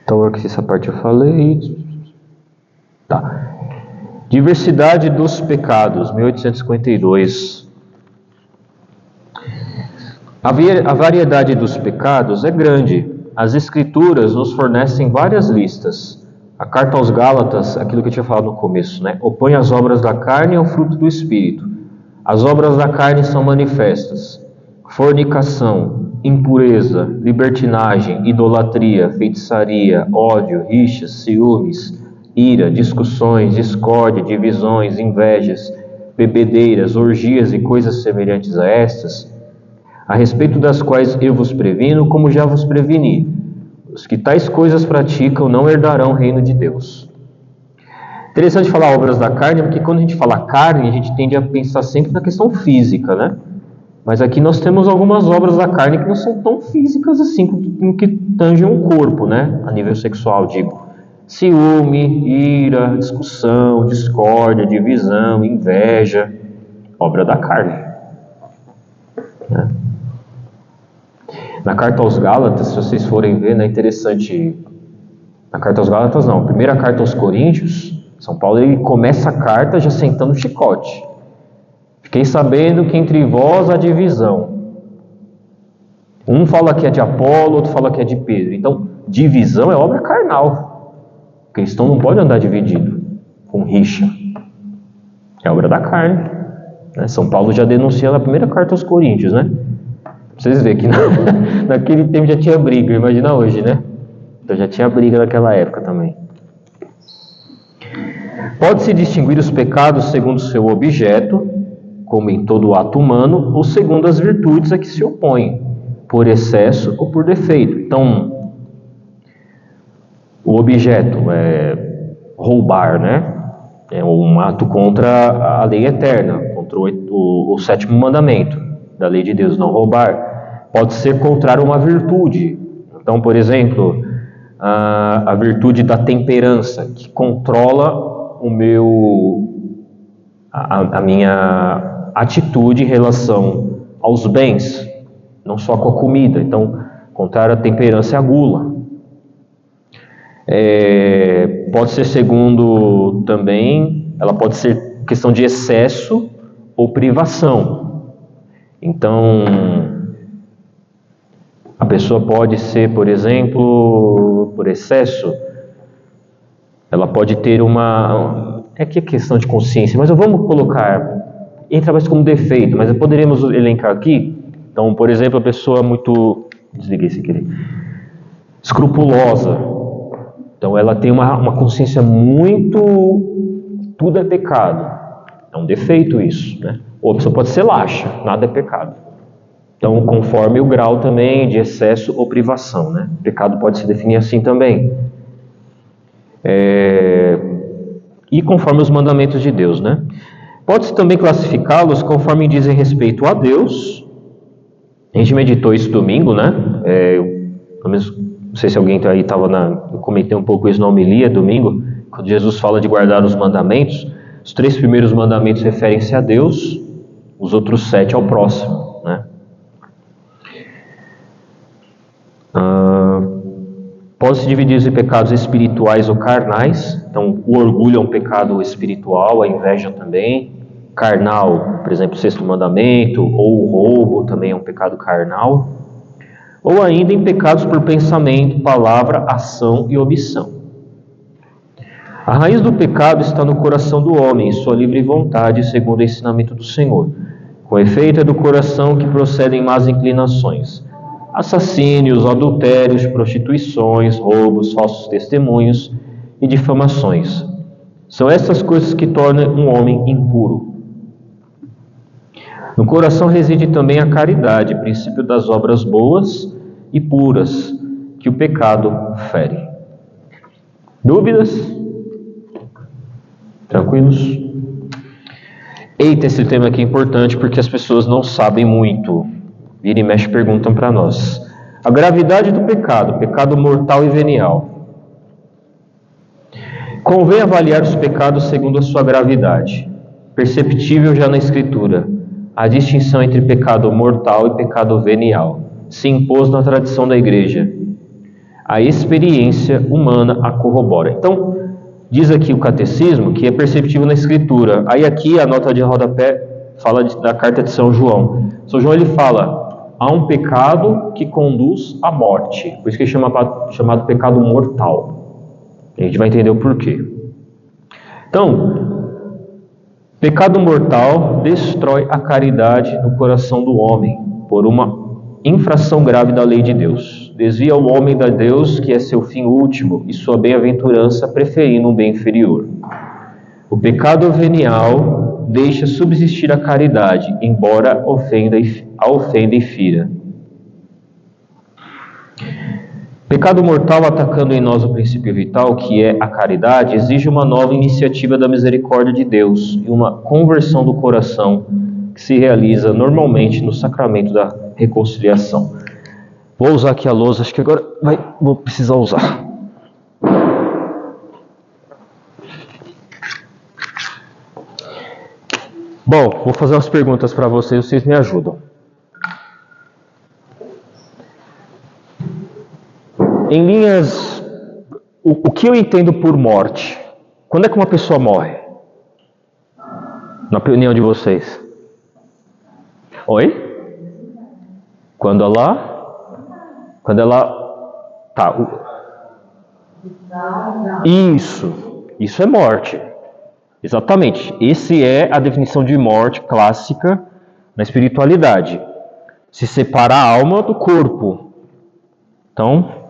Então, aqui essa parte eu falei. Tá. Diversidade dos pecados, 1852. A variedade dos pecados é grande. As Escrituras nos fornecem várias listas. A carta aos Gálatas, aquilo que eu tinha falado no começo, né? Opõe as obras da carne ao fruto do Espírito. As obras da carne são manifestas: fornicação, impureza, libertinagem, idolatria, feitiçaria, ódio, rixas, ciúmes, ira, discussões, discórdia, divisões, invejas, bebedeiras, orgias e coisas semelhantes a estas, a respeito das quais eu vos previno, como já vos preveni. Os que tais coisas praticam não herdarão o reino de Deus. Interessante falar obras da carne, porque quando a gente fala carne, a gente tende a pensar sempre na questão física, né? Mas aqui nós temos algumas obras da carne que não são tão físicas assim, no que tangem um corpo, né? A nível sexual, digo. Ciúme, ira, discussão, discórdia, divisão, inveja. Obra da carne. Né? Na carta aos Gálatas, se vocês forem ver, é interessante. Na carta aos Gálatas não, primeira carta aos Coríntios, São Paulo ele começa a carta já sentando o chicote. Fiquei sabendo que entre vós há divisão. Um fala que é de Apolo, outro fala que é de Pedro. Então, divisão é obra carnal. O cristão não pode andar dividido, com rixa. É obra da carne. Né? São Paulo já denuncia na primeira carta aos Coríntios, né? Vocês veem que naquele tempo já tinha briga, imagina hoje, né? Então já tinha briga naquela época também. Pode-se distinguir os pecados segundo seu objeto, como em todo ato humano, ou segundo as virtudes a que se opõem, por excesso ou por defeito. Então, o objeto é roubar, né? É um ato contra a lei eterna, contra o sétimo mandamento da lei de Deus, não roubar. Pode ser contrário a uma virtude. Então, por exemplo, a virtude da temperança, que controla a minha atitude em relação aos bens, não só com a comida. Então, contrário à temperança é a gula. Pode ser segundo também, ela pode ser questão de excesso ou privação. Então, pessoa pode ser, por exemplo, por excesso, ela pode ter uma... É que é questão de consciência, mas vamos colocar... Entra mais como defeito, mas poderíamos elencar aqui. Então, por exemplo, a pessoa muito... Desliguei sem querer. Escrupulosa. Então, ela tem uma consciência muito... Tudo é pecado. É um defeito isso, né? Ou a pessoa pode ser laxa, nada é pecado. Então, conforme o grau também de excesso ou privação, né? O pecado pode se definir assim também. E conforme os mandamentos de Deus, né? Pode-se também classificá-los conforme dizem respeito a Deus. A gente meditou isso domingo, né? Pelo menos, não sei se alguém aí estava eu comentei um pouco isso na homilia domingo, quando Jesus fala de guardar os mandamentos. Os 3 primeiros mandamentos referem-se a Deus, os outros 7 ao próximo, né? Pode-se dividir em pecados espirituais ou carnais. Então, o orgulho é um pecado espiritual, a inveja também. Carnal, por exemplo, o 6º mandamento, ou o roubo também é um pecado carnal. Ou ainda em pecados por pensamento, palavra, ação e omissão. A raiz do pecado está no coração do homem, em sua livre vontade, segundo o ensinamento do Senhor. Com efeito, é do coração que procedem más inclinações, assassínios, adultérios, prostituições, roubos, falsos testemunhos e difamações. São essas coisas que tornam um homem impuro. No coração reside também a caridade, princípio das obras boas e puras, que o pecado fere. Dúvidas? Tranquilos? Eita, esse tema aqui é importante porque as pessoas não sabem muito. Vira e mexe perguntam para nós. A gravidade do pecado mortal e venial. Convém avaliar os pecados segundo a sua gravidade. Perceptível já na Escritura, a distinção entre pecado mortal e pecado venial se impôs na tradição da Igreja. A experiência humana a corrobora. Então, diz aqui o catecismo que é perceptível na Escritura. Aí aqui a nota de rodapé fala da carta de São João. São João ele fala, há um pecado que conduz à morte. Por isso que é chamado pecado mortal. A gente vai entender o porquê. Então, pecado mortal destrói a caridade no coração do homem por uma infração grave da lei de Deus. Desvia o homem da Deus, que é seu fim último, e sua bem-aventurança, preferindo um bem inferior. O pecado venial deixa subsistir a caridade, embora a ofenda e fira. Pecado mortal, atacando em nós o princípio vital, que é a caridade, exige uma nova iniciativa da misericórdia de Deus e uma conversão do coração que se realiza normalmente no sacramento da reconciliação. Vou usar aqui a lousa, acho que agora vou precisar usar. Bom, vou fazer umas perguntas para vocês me ajudam. Em linhas, o que eu entendo por morte? Quando é que uma pessoa morre? Na opinião de vocês? Oi? Quando ela Isso é morte. Exatamente. Esse é a definição de morte clássica na espiritualidade. Se separa a alma do corpo. Então,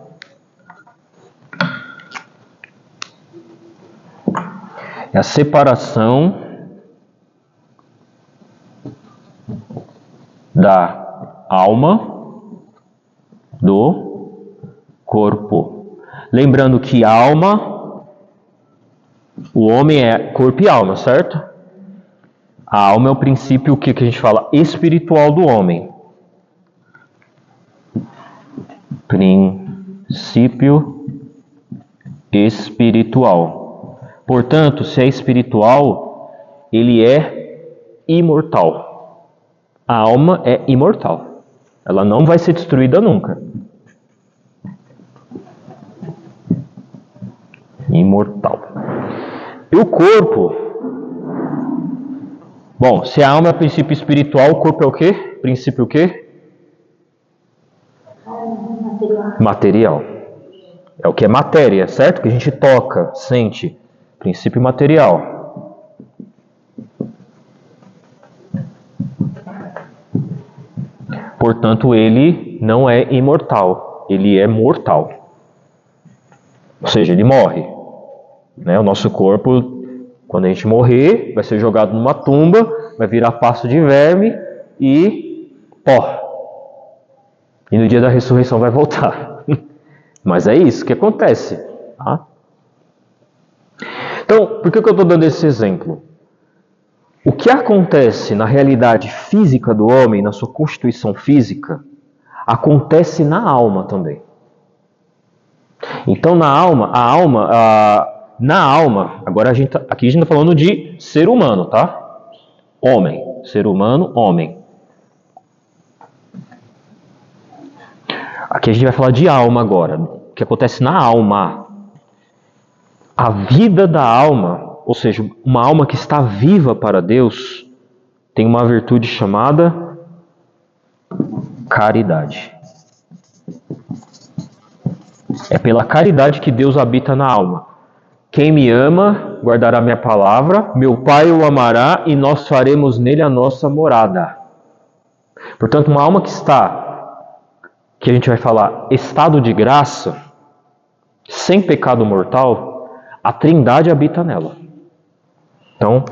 é a separação da alma do corpo. Lembrando que alma, o homem é corpo e alma, certo? A alma é o princípio, o que a gente fala? Espiritual do homem. Princípio espiritual. Portanto, se é espiritual, ele é imortal. A alma é imortal. Ela não vai ser destruída nunca. Imortal. E o corpo? Bom, se a alma é princípio espiritual, o corpo é o quê? Princípio o quê? Material. É o que é matéria, certo? Que a gente toca, sente. Princípio material. Portanto, ele não é imortal, ele é mortal. Ou seja, ele morre. Né? O nosso corpo, quando a gente morrer, vai ser jogado numa tumba, vai virar pasto de verme e pó. E no dia da ressurreição vai voltar. Mas é isso que acontece. Tá? Então, por que eu estou dando esse exemplo? O que acontece na realidade física do homem, na sua constituição física, acontece na alma também. Então, na alma, agora aqui a gente está falando de ser humano, tá? Homem, ser humano, homem. Aqui a gente vai falar de alma agora, o que acontece na alma. A vida da alma, ou seja, uma alma que está viva para Deus, tem uma virtude chamada caridade. É pela caridade que Deus habita na alma. Quem me ama, guardará minha palavra, meu Pai o amará e nós faremos nele a nossa morada. Portanto, uma alma que está, que a gente vai falar, estado de graça, sem pecado mortal, a Trindade habita nela. Então,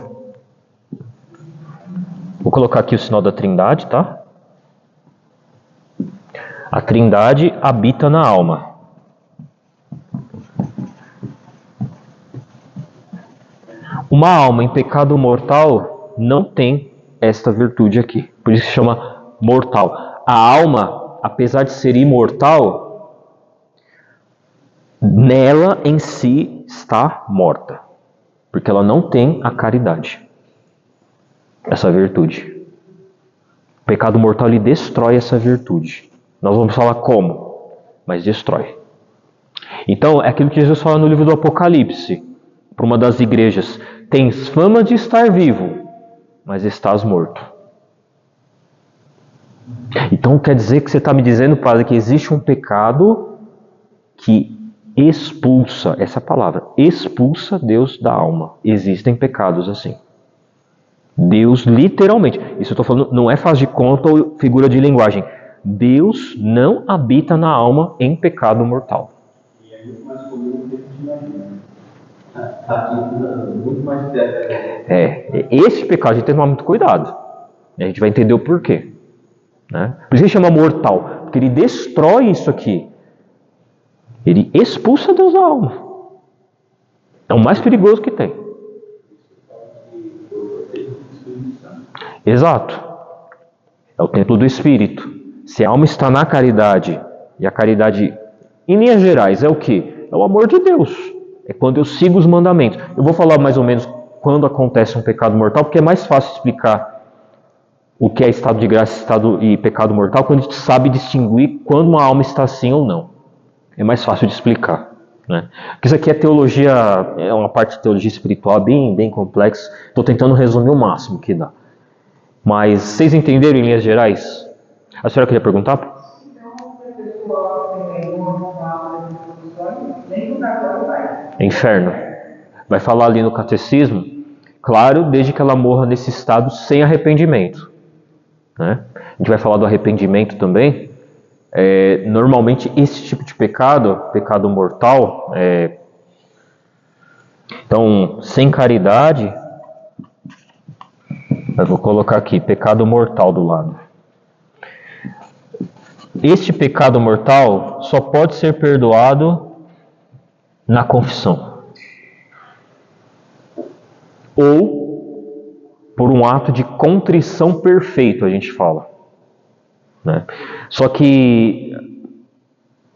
vou colocar aqui o sinal da Trindade, tá? A Trindade habita na alma. Uma alma em pecado mortal não tem esta virtude aqui. Por isso que se chama mortal. A alma, apesar de ser imortal, nela em si está morta. Porque ela não tem a caridade. Essa virtude. O pecado mortal ele destrói essa virtude. Nós vamos falar como, mas destrói. Então, é aquilo que Jesus fala no livro do Apocalipse, para uma das igrejas. Tens fama de estar vivo, mas estás morto. Então, quer dizer que você está me dizendo, Padre, que existe um pecado que expulsa, essa palavra, expulsa Deus da alma. Existem pecados assim. Deus, literalmente, isso eu estou falando, não é faz de conta ou figura de linguagem. Deus não habita na alma em pecado mortal. E é muito mais comum do que a gente imagina. Está aqui muito mais perto. Esse pecado a gente tem que tomar muito cuidado. A gente vai entender o porquê. Né? Por isso ele chama mortal, porque ele destrói isso aqui. Ele expulsa Deus da alma. É o mais perigoso que tem. Exato. É o templo do Espírito. Se a alma está na caridade, e a caridade, em linhas gerais, é o quê? É o amor de Deus. É quando eu sigo os mandamentos. Eu vou falar mais ou menos quando acontece um pecado mortal, porque é mais fácil explicar o que é estado de graça, estado e pecado mortal, quando a gente sabe distinguir quando uma alma está assim ou não. É mais fácil de explicar. Né? Porque isso aqui é teologia, é uma parte de teologia espiritual bem complexa. Estou tentando resumir o máximo que dá. Mas vocês entenderam em linhas gerais? A senhora queria perguntar? Inferno. Vai falar ali no catecismo, claro, desde que ela morra nesse estado sem arrependimento. Né? A gente vai falar do arrependimento também. Normalmente esse tipo de pecado mortal, então sem caridade, eu vou colocar aqui, pecado mortal do lado. Este pecado mortal só pode ser perdoado na confissão. Ou por um ato de contrição perfeito, a gente fala. Né? Só que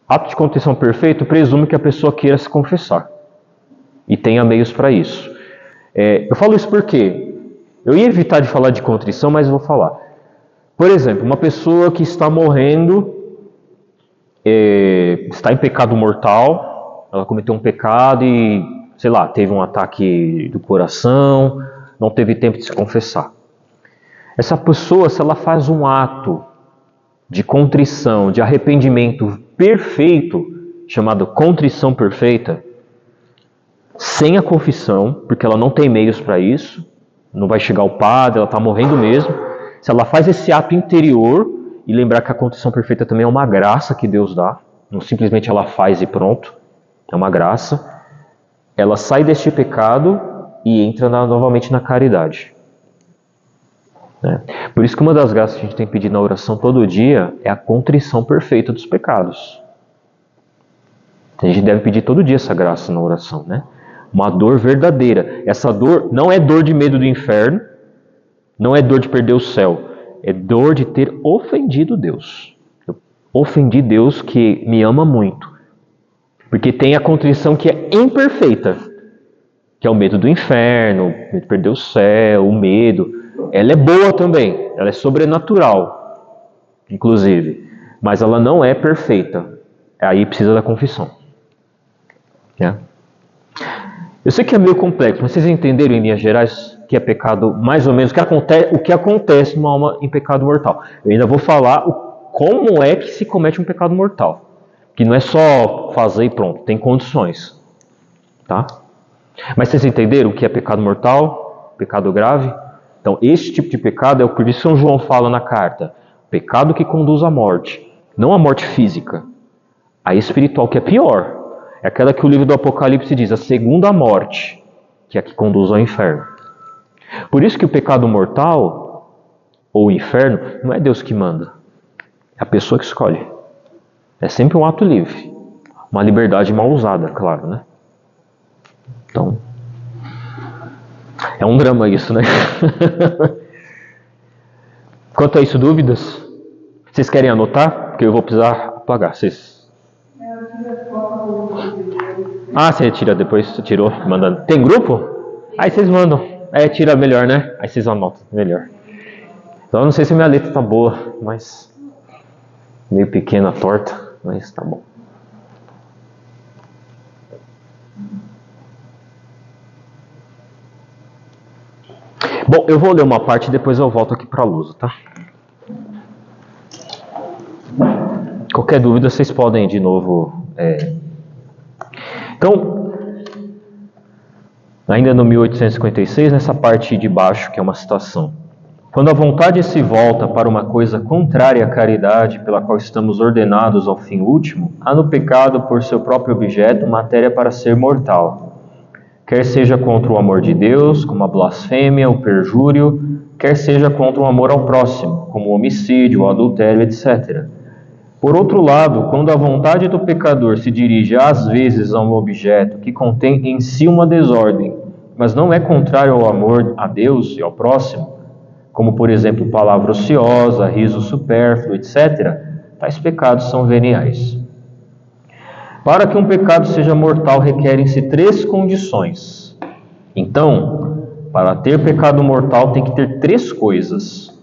ato de contrição perfeito presume que a pessoa queira se confessar. E tenha meios para isso. Eu falo isso porque eu ia evitar de falar de contrição, mas vou falar. Por exemplo, uma pessoa que está morrendo, está em pecado mortal, ela cometeu um pecado e, sei lá, teve um ataque do coração, não teve tempo de se confessar. Essa pessoa, se ela faz um ato de contrição, de arrependimento perfeito, chamado contrição perfeita, sem a confissão, porque ela não tem meios para isso, não vai chegar ao padre, ela está morrendo mesmo. Se ela faz esse ato interior, e lembrar que a contrição perfeita também é uma graça que Deus dá, não simplesmente ela faz e pronto, é uma graça, ela sai deste pecado e entra novamente na caridade. Por isso que uma das graças que a gente tem que pedir na oração todo dia é a contrição perfeita dos pecados. A gente deve pedir todo dia essa graça na oração, né? Uma dor verdadeira. Essa dor não é dor de medo do inferno, não é dor de perder o céu, é dor de ter ofendido Deus. Eu ofendi Deus que me ama muito. Porque tem a contrição que é imperfeita, que é o medo do inferno, o medo de perder o céu, o medo. Ela é boa também, ela é sobrenatural, inclusive, mas ela não é perfeita. Aí precisa da confissão. Eu sei que é meio complexo, mas vocês entenderam em linhas gerais que é pecado, mais ou menos, o que acontece numa alma em pecado mortal. Eu ainda vou falar como é que se comete um pecado mortal. Que não é só fazer e pronto, tem condições. Tá? Mas vocês entenderam o que é pecado mortal, pecado grave? Então, esse tipo de pecado é o que São João fala na carta. Pecado que conduz à morte. Não à morte física. A espiritual, que é pior. É aquela que o livro do Apocalipse diz, a segunda morte, que é a que conduz ao inferno. Por isso que o pecado mortal, ou o inferno, não é Deus que manda. É a pessoa que escolhe. É sempre um ato livre. Uma liberdade mal usada, claro, né? Então, é um drama isso, né? Quanto a isso, dúvidas? Vocês querem anotar? Porque eu vou precisar apagar. Vocês... Ah, você tira depois, tirou, mandando. Tem grupo? Aí vocês mandam. Aí tira melhor, né? Aí vocês anotam, melhor. Então eu não sei se minha letra tá boa, mas... meio pequena, torta, mas tá bom. Bom, eu vou ler uma parte e depois eu volto aqui para a lousa, tá? Qualquer dúvida vocês podem de novo... Então, ainda no 1856, nessa parte de baixo, que é uma citação. Quando a vontade se volta para uma coisa contrária à caridade, pela qual estamos ordenados ao fim último, há no pecado, por seu próprio objeto, matéria para ser mortal. Quer seja contra o amor de Deus, como a blasfêmia, o perjúrio, quer seja contra o amor ao próximo, como o homicídio, o adultério, etc. Por outro lado, quando a vontade do pecador se dirige às vezes a um objeto que contém em si uma desordem, mas não é contrário ao amor a Deus e ao próximo, como por exemplo palavra ociosa, riso supérfluo, etc., tais pecados são veniais. Para que um pecado seja mortal, requerem-se 3 condições. Então, para ter pecado mortal tem que ter 3 coisas.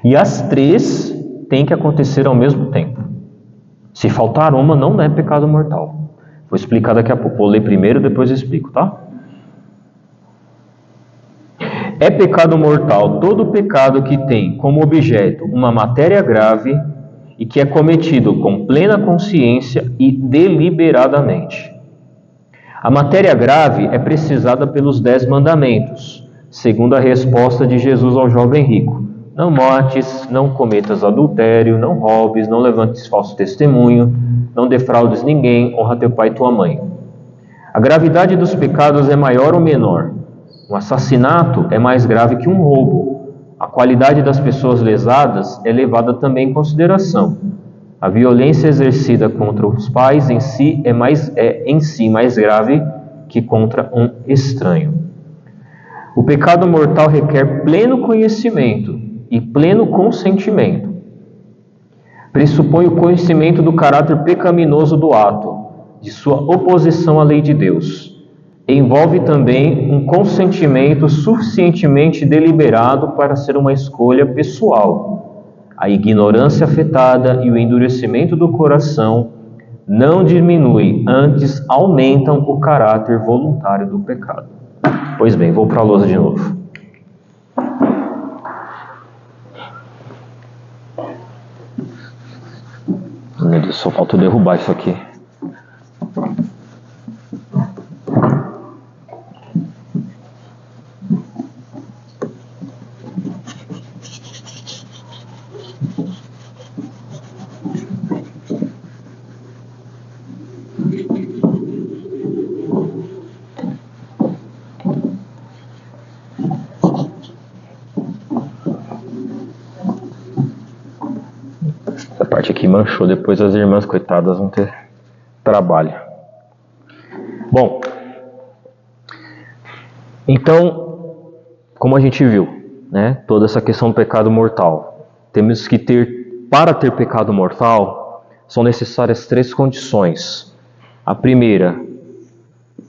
E as 3 têm que acontecer ao mesmo tempo. Se faltar uma, não é pecado mortal. Vou explicar daqui a pouco. Vou ler primeiro, depois eu explico, tá? É pecado mortal todo pecado que tem como objeto uma matéria grave e que é cometido com plena consciência e deliberadamente. A matéria grave é precisada pelos 10 mandamentos, segundo a resposta de Jesus ao jovem rico. Não mates, não cometas adultério, não roubes, não levantes falso testemunho, não defraudes ninguém, honra teu pai e tua mãe. A gravidade dos pecados é maior ou menor? Um assassinato é mais grave que um roubo. A qualidade das pessoas lesadas é levada também em consideração. A violência exercida contra os pais em si é em si mais grave que contra um estranho. O pecado mortal requer pleno conhecimento e pleno consentimento. Pressupõe o conhecimento do caráter pecaminoso do ato, de sua oposição à lei de Deus. Envolve também um consentimento suficientemente deliberado para ser uma escolha pessoal. A ignorância afetada e o endurecimento do coração não diminuem, antes aumentam o caráter voluntário do pecado. Pois bem, vou para a lousa de novo. Meu Deus, só falta eu derrubar isso aqui. Essa parte aqui manchou, depois as irmãs coitadas vão ter trabalho. Bom, então, como a gente viu, né, toda essa questão do pecado mortal, temos que ter, para ter pecado mortal, são necessárias 3 condições. A primeira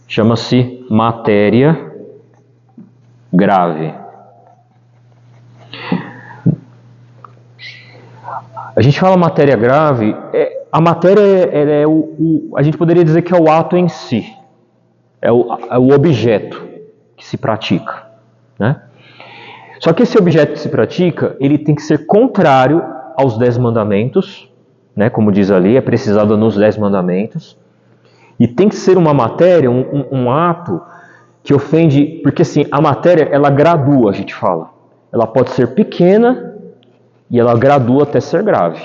chama-se matéria grave. A gente fala matéria grave, a matéria a gente poderia dizer que é o ato em si, é o objeto que se pratica, né? Só que esse objeto que se pratica, ele tem que ser contrário aos 10 mandamentos, né? Como diz ali, é precisado nos 10 mandamentos, e tem que ser uma matéria, um ato que ofende, porque assim, a matéria, ela gradua, a gente fala, ela pode ser pequena, e ela gradua até ser grave.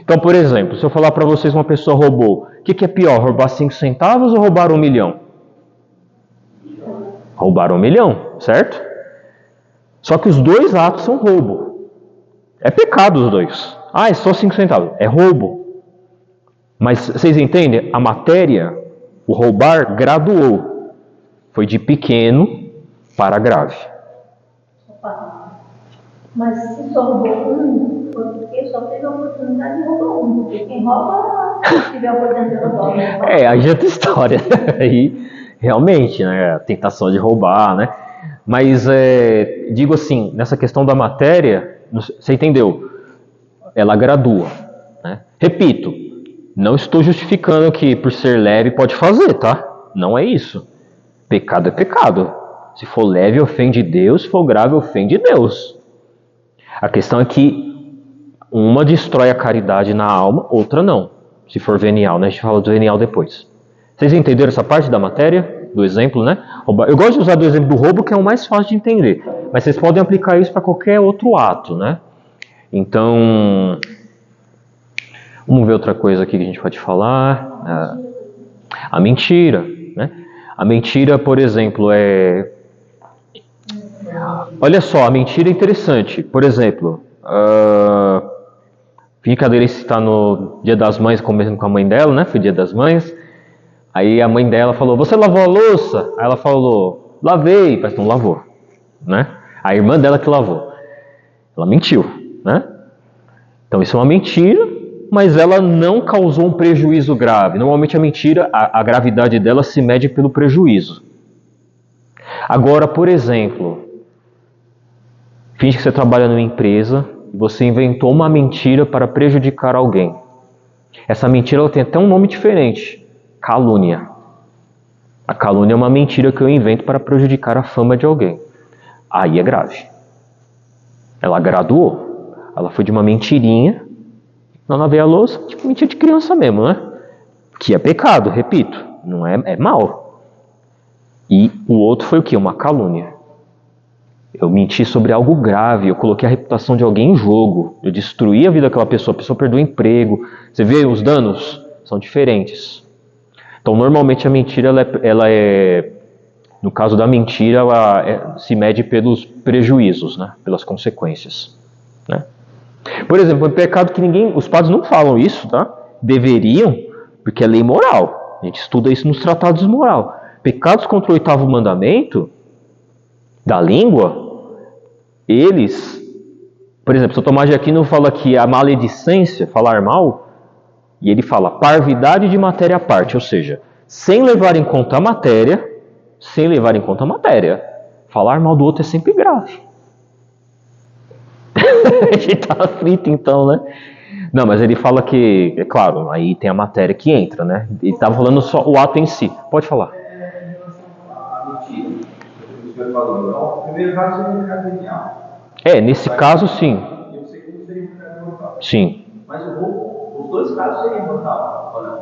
Então, por exemplo, se eu falar para vocês uma pessoa roubou, o que é pior, roubar 5 centavos ou roubar 1 milhão? Roubar 1 milhão, certo? Só que os 2 atos são roubo. É pecado os 2. Ah, é só 5 centavos. É roubo. Mas vocês entendem? A matéria, o roubar, graduou. Foi de pequeno para grave. Mas se só roubou foi porque só teve a oportunidade de roubar porque quem rouba, se tiver a oportunidade de roubar. Aí já é outra história. Aí, realmente, né, a tentação de roubar, né? Mas, digo assim, nessa questão da matéria, você entendeu? Ela gradua, né? Repito, não estou justificando que por ser leve pode fazer, tá? Não é isso. Pecado é pecado. Se for leve, ofende Deus. Se for grave, ofende Deus. A questão é que uma destrói a caridade na alma, outra não. Se for venial, né? A gente fala do venial depois. Vocês entenderam essa parte da matéria? Do exemplo, né? Eu gosto de usar do exemplo do roubo, que é o mais fácil de entender. Mas vocês podem aplicar isso para qualquer outro ato, né? Então, vamos ver outra coisa aqui que a gente pode falar. A mentira, né? A mentira, por exemplo, Olha só, a mentira é interessante. Por exemplo, fica dele está no Dia das Mães conversando com a mãe dela, né? Foi Dia das Mães. Aí a mãe dela falou: "Você lavou a louça?" Aí ela falou: "Lavei", mas não lavou, né? A irmã dela que lavou. Ela mentiu, né? Então isso é uma mentira, mas ela não causou um prejuízo grave. Normalmente a mentira, a gravidade dela se mede pelo prejuízo. Agora, por exemplo, finge que você trabalha numa empresa e você inventou uma mentira para prejudicar alguém. Essa mentira ela tem até um nome diferente: calúnia. A calúnia é uma mentira que eu invento para prejudicar a fama de alguém. Aí é grave. Ela graduou. Ela foi de uma mentirinha, não lavei a louça, tipo mentira de criança mesmo, né? Que é pecado, repito, não é mal. E o outro foi o quê? Uma calúnia. Eu menti sobre algo grave, eu coloquei a reputação de alguém em jogo, eu destruí a vida daquela pessoa, a pessoa perdeu o emprego. Você vê, os danos são diferentes. Então, normalmente a mentira, ela é, no caso da mentira, ela se mede pelos prejuízos, né? Pelas consequências, né? Por exemplo, um pecado que os padres não falam isso, tá? Deveriam, porque é lei moral. A gente estuda isso nos tratados de moral. Pecados contra o 8º mandamento da língua, eles, por exemplo, São Tomás de Aquino fala que a maledicência, falar mal, e ele fala parvidade de matéria à parte, ou seja, sem levar em conta a matéria, falar mal do outro é sempre grave. A gente tá aflito então, né? Não, mas ele fala que, é claro, aí tem a matéria que entra, né? Ele estava falando só o ato em si. Pode falar. Em relação à mentira, o senhor falou, então, o primeiro caso seria um pecado venial. Nesse caso, sim. E o segundo seria um pecado mortal. Sim. Mas o roubo, Os dois casos seriam mortal, ou não?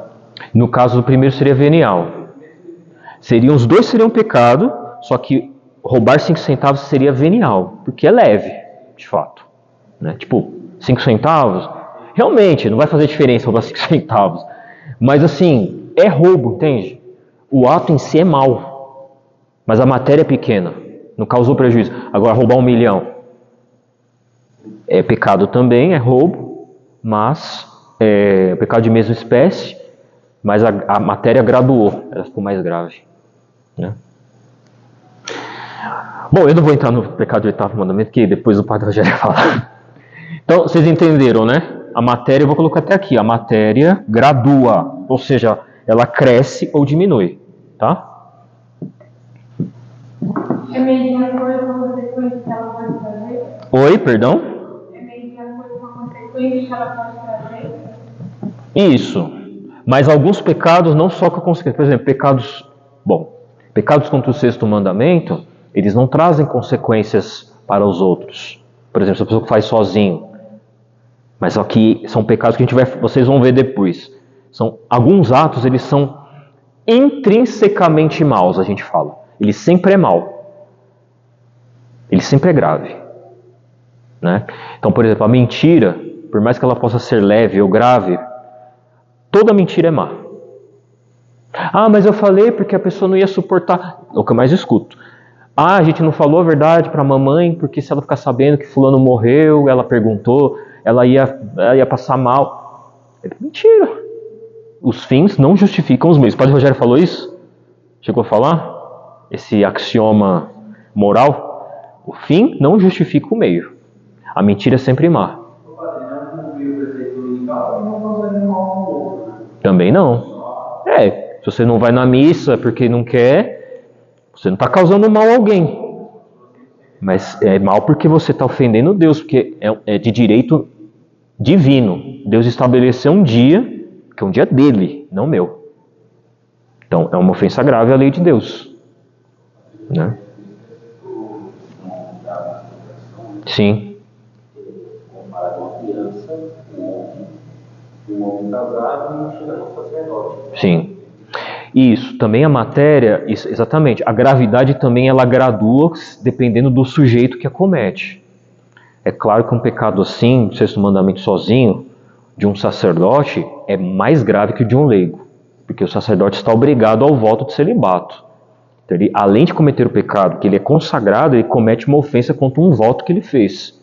No caso do primeiro seria venial. Os dois seriam pecado, só que roubar 5 centavos seria venial, porque é leve, de fato. Né? Tipo, 5 centavos, realmente, não vai fazer diferença roubar 5 centavos. Mas assim, é roubo, entende? O ato em si é mau, mas a matéria é pequena, não causou prejuízo. Agora, roubar 1 milhão é pecado também, é roubo, mas é pecado de mesma espécie, mas a matéria graduou, ela ficou mais grave. Né? Bom, eu não vou entrar no pecado do 8º mandamento, que depois o Padre Rogério vai falar. Então, vocês entenderam, né? A matéria, eu vou colocar até aqui, a matéria gradua, ou seja, ela cresce ou diminui, tá? É meio de acordo com a consequência que ela pode trazer? Oi, perdão? É meio de acordo com a consequência que ela pode trazer? Isso. Mas alguns pecados não só com a consequência. Por exemplo, pecados contra o 6º mandamento, eles não trazem consequências para os outros. Por exemplo, se a pessoa faz sozinho. Mas só que são pecados que vocês vão ver depois. Alguns atos, eles são intrinsecamente maus, a gente fala. Ele sempre é mau. Ele sempre é grave. Né? Então, por exemplo, a mentira, por mais que ela possa ser leve ou grave, toda mentira é má. Ah, mas eu falei porque a pessoa não ia suportar. É o que eu mais escuto. Ah, a gente não falou a verdade para a mamãe porque se ela ficar sabendo que fulano morreu, ela perguntou, ela ia passar mal. É mentira. Os fins não justificam os meios. O Padre Rogério falou isso? Chegou a falar? Esse axioma moral? O fim não justifica o meio. A mentira é sempre má. O padre não cumpriu o preceito dominical e não causando mal ao outro. Também não. Se você não vai na missa porque não quer, você não está causando mal a alguém. Mas é mal porque você está ofendendo Deus, porque é de direito divino. Deus estabeleceu um dia, que é um dia dele, não meu. Então, é uma ofensa grave à lei de Deus. Né? Sim. Comparado a uma criança, um homem casado não chega no sacerdote. Sim. Isso, também a matéria, exatamente, a gravidade também ela gradua dependendo do sujeito que a comete. É claro que um pecado assim, o 6º mandamento sozinho, de um sacerdote, é mais grave que o de um leigo. Porque o sacerdote está obrigado ao voto de celibato. Então, ele, além de cometer o pecado, que ele é consagrado, ele comete uma ofensa contra um voto que ele fez.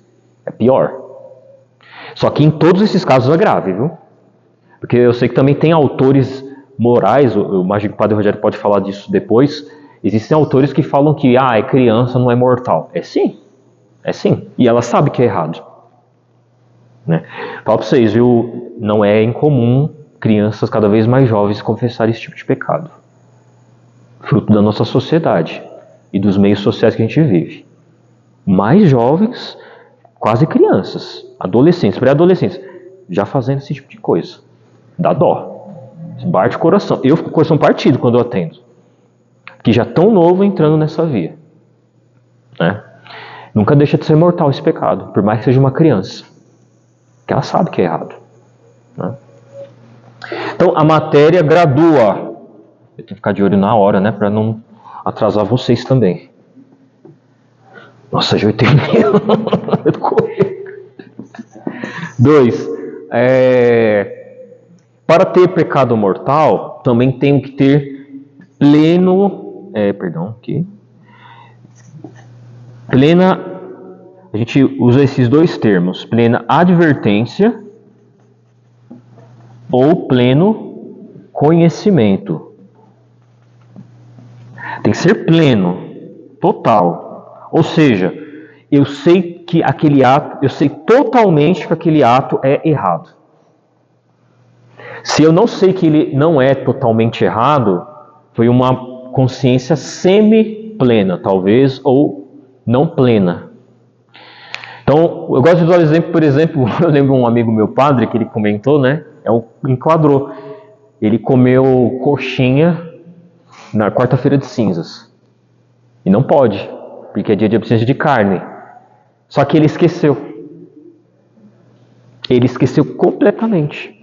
É pior. Só que em todos esses casos é grave, viu? Porque eu sei que também tem autores morais, eu imagino que o Padre Rogério pode falar disso depois. Existem autores que falam que é criança, não é mortal. É sim. É sim. E ela sabe que é errado. Né? Falo para vocês, viu? Não é incomum crianças cada vez mais jovens confessarem esse tipo de pecado. Fruto da nossa sociedade e dos meios sociais que a gente vive. Mais jovens, quase crianças, adolescentes, pré-adolescentes, já fazendo esse tipo de coisa. Dá dó. Bate o coração. Eu fico com o coração partido quando eu atendo. Que já tão novo entrando nessa via. Né? Nunca deixa de ser mortal esse pecado, por mais que seja uma criança. Que ela sabe que é errado. Né? Então, a matéria gradua. Eu tenho que ficar de olho na hora, né? Para não atrasar vocês também. Nossa, já 8h30. 2. Para ter pecado mortal, também tem que ter plena, a gente usa esses dois termos, plena advertência ou pleno conhecimento. Tem que ser pleno, total. Ou seja, eu sei que aquele ato, eu sei totalmente que aquele ato é errado. Se eu não sei que ele não é totalmente errado, foi uma consciência semi-plena, talvez, ou não plena. Então, eu gosto de usar o exemplo, por exemplo, eu lembro um amigo meu, padre, que ele comentou, né? Enquadrou. Ele comeu coxinha na quarta-feira de cinzas. E não pode, porque é dia de abstinência de carne. Só que ele esqueceu. Ele esqueceu completamente.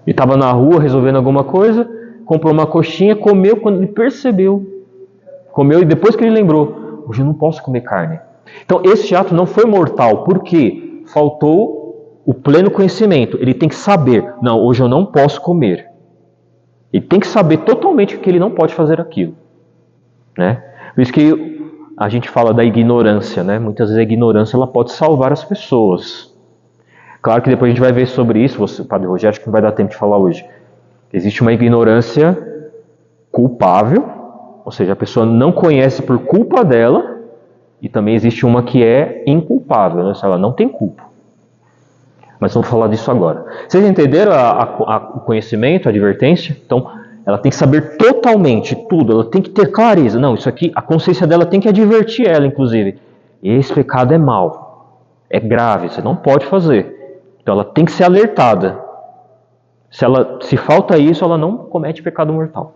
Ele estava na rua resolvendo alguma coisa, comprou uma coxinha, comeu quando ele percebeu. Comeu e depois que ele lembrou, hoje eu não posso comer carne. Então esse ato não foi mortal, por quê? Faltou o pleno conhecimento. Ele tem que saber, não, hoje eu não posso comer. Ele tem que saber totalmente que ele não pode fazer aquilo. Né? Por isso que a gente fala da ignorância, né? Muitas vezes a ignorância ela pode salvar as pessoas. Claro que depois a gente vai ver sobre isso, o Padre Rogério, acho que não vai dar tempo de falar hoje. Existe uma ignorância culpável, ou seja, a pessoa não conhece por culpa dela, e também existe uma que é inculpável, né? Ela não tem culpa. Mas vamos falar disso agora. Vocês entenderam o conhecimento, a advertência? Então, ela tem que saber totalmente tudo, ela tem que ter clareza. Não, isso aqui, a consciência dela tem que advertir ela, inclusive. Esse pecado é mau, é grave, você não pode fazer. Então, ela tem que ser alertada. Se falta isso, ela não comete pecado mortal.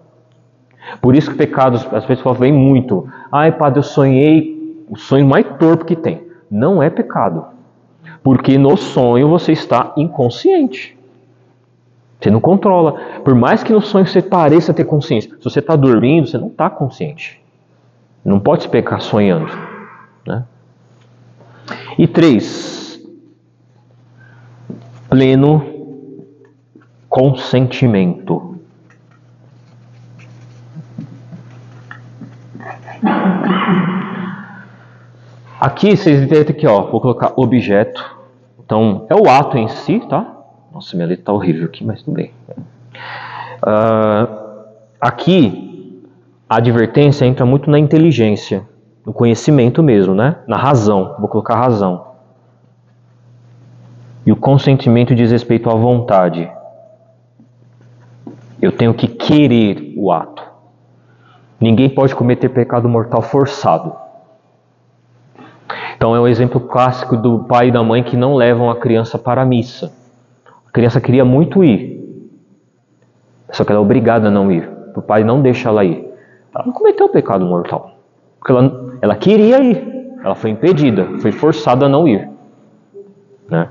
Por isso que pecados, as pessoas vêm muito. Ai, padre, eu sonhei, o sonho mais torpe que tem. Não é pecado. Porque no sonho você está inconsciente. Você não controla. Por mais que no sonho você pareça ter consciência, se você está dormindo, você não está consciente. Não pode se pecar sonhando. Né? E 3. Pleno consentimento. Aqui vocês entendem aqui, ó, vou colocar objeto. Então, é o ato em si, tá? Nossa, minha letra tá horrível aqui, mas tudo bem. Aqui, a advertência entra muito na inteligência, no conhecimento mesmo, né? Na razão, vou colocar razão. E o consentimento diz respeito à vontade. Eu tenho que querer o ato. Ninguém pode cometer pecado mortal forçado. Então é um exemplo clássico do pai e da mãe que não levam a criança para a missa. A criança queria muito ir, só que ela é obrigada a não ir. O pai não deixa ela ir. Ela não cometeu pecado mortal, porque ela queria ir. Ela foi impedida, foi forçada a não ir. Né?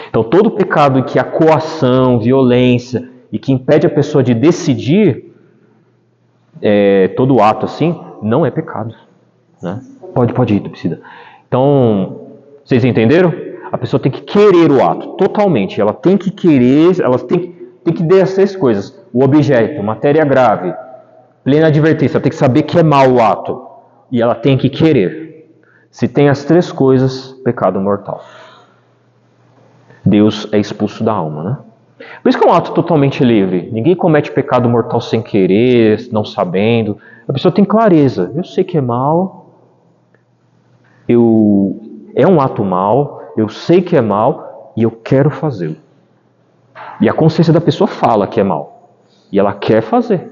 Então todo pecado em que há coação, violência e que impede a pessoa de decidir, todo ato assim, não é pecado. Né? Pode ir, precisa. Então, vocês entenderam? A pessoa tem que querer o ato, totalmente. Ela tem que querer, ela tem que ter as 3 coisas. O objeto, matéria grave, plena advertência. Ela tem que saber que é mau o ato. E ela tem que querer. Se tem as 3 coisas, pecado mortal. Deus é expulso da alma, né? Por isso que é um ato totalmente livre. Ninguém comete pecado mortal sem querer, não sabendo. A pessoa tem clareza. Eu sei que é mau. É um ato mau, eu sei que é mau e eu quero fazê-lo. E a consciência da pessoa fala que é mau. E ela quer fazer.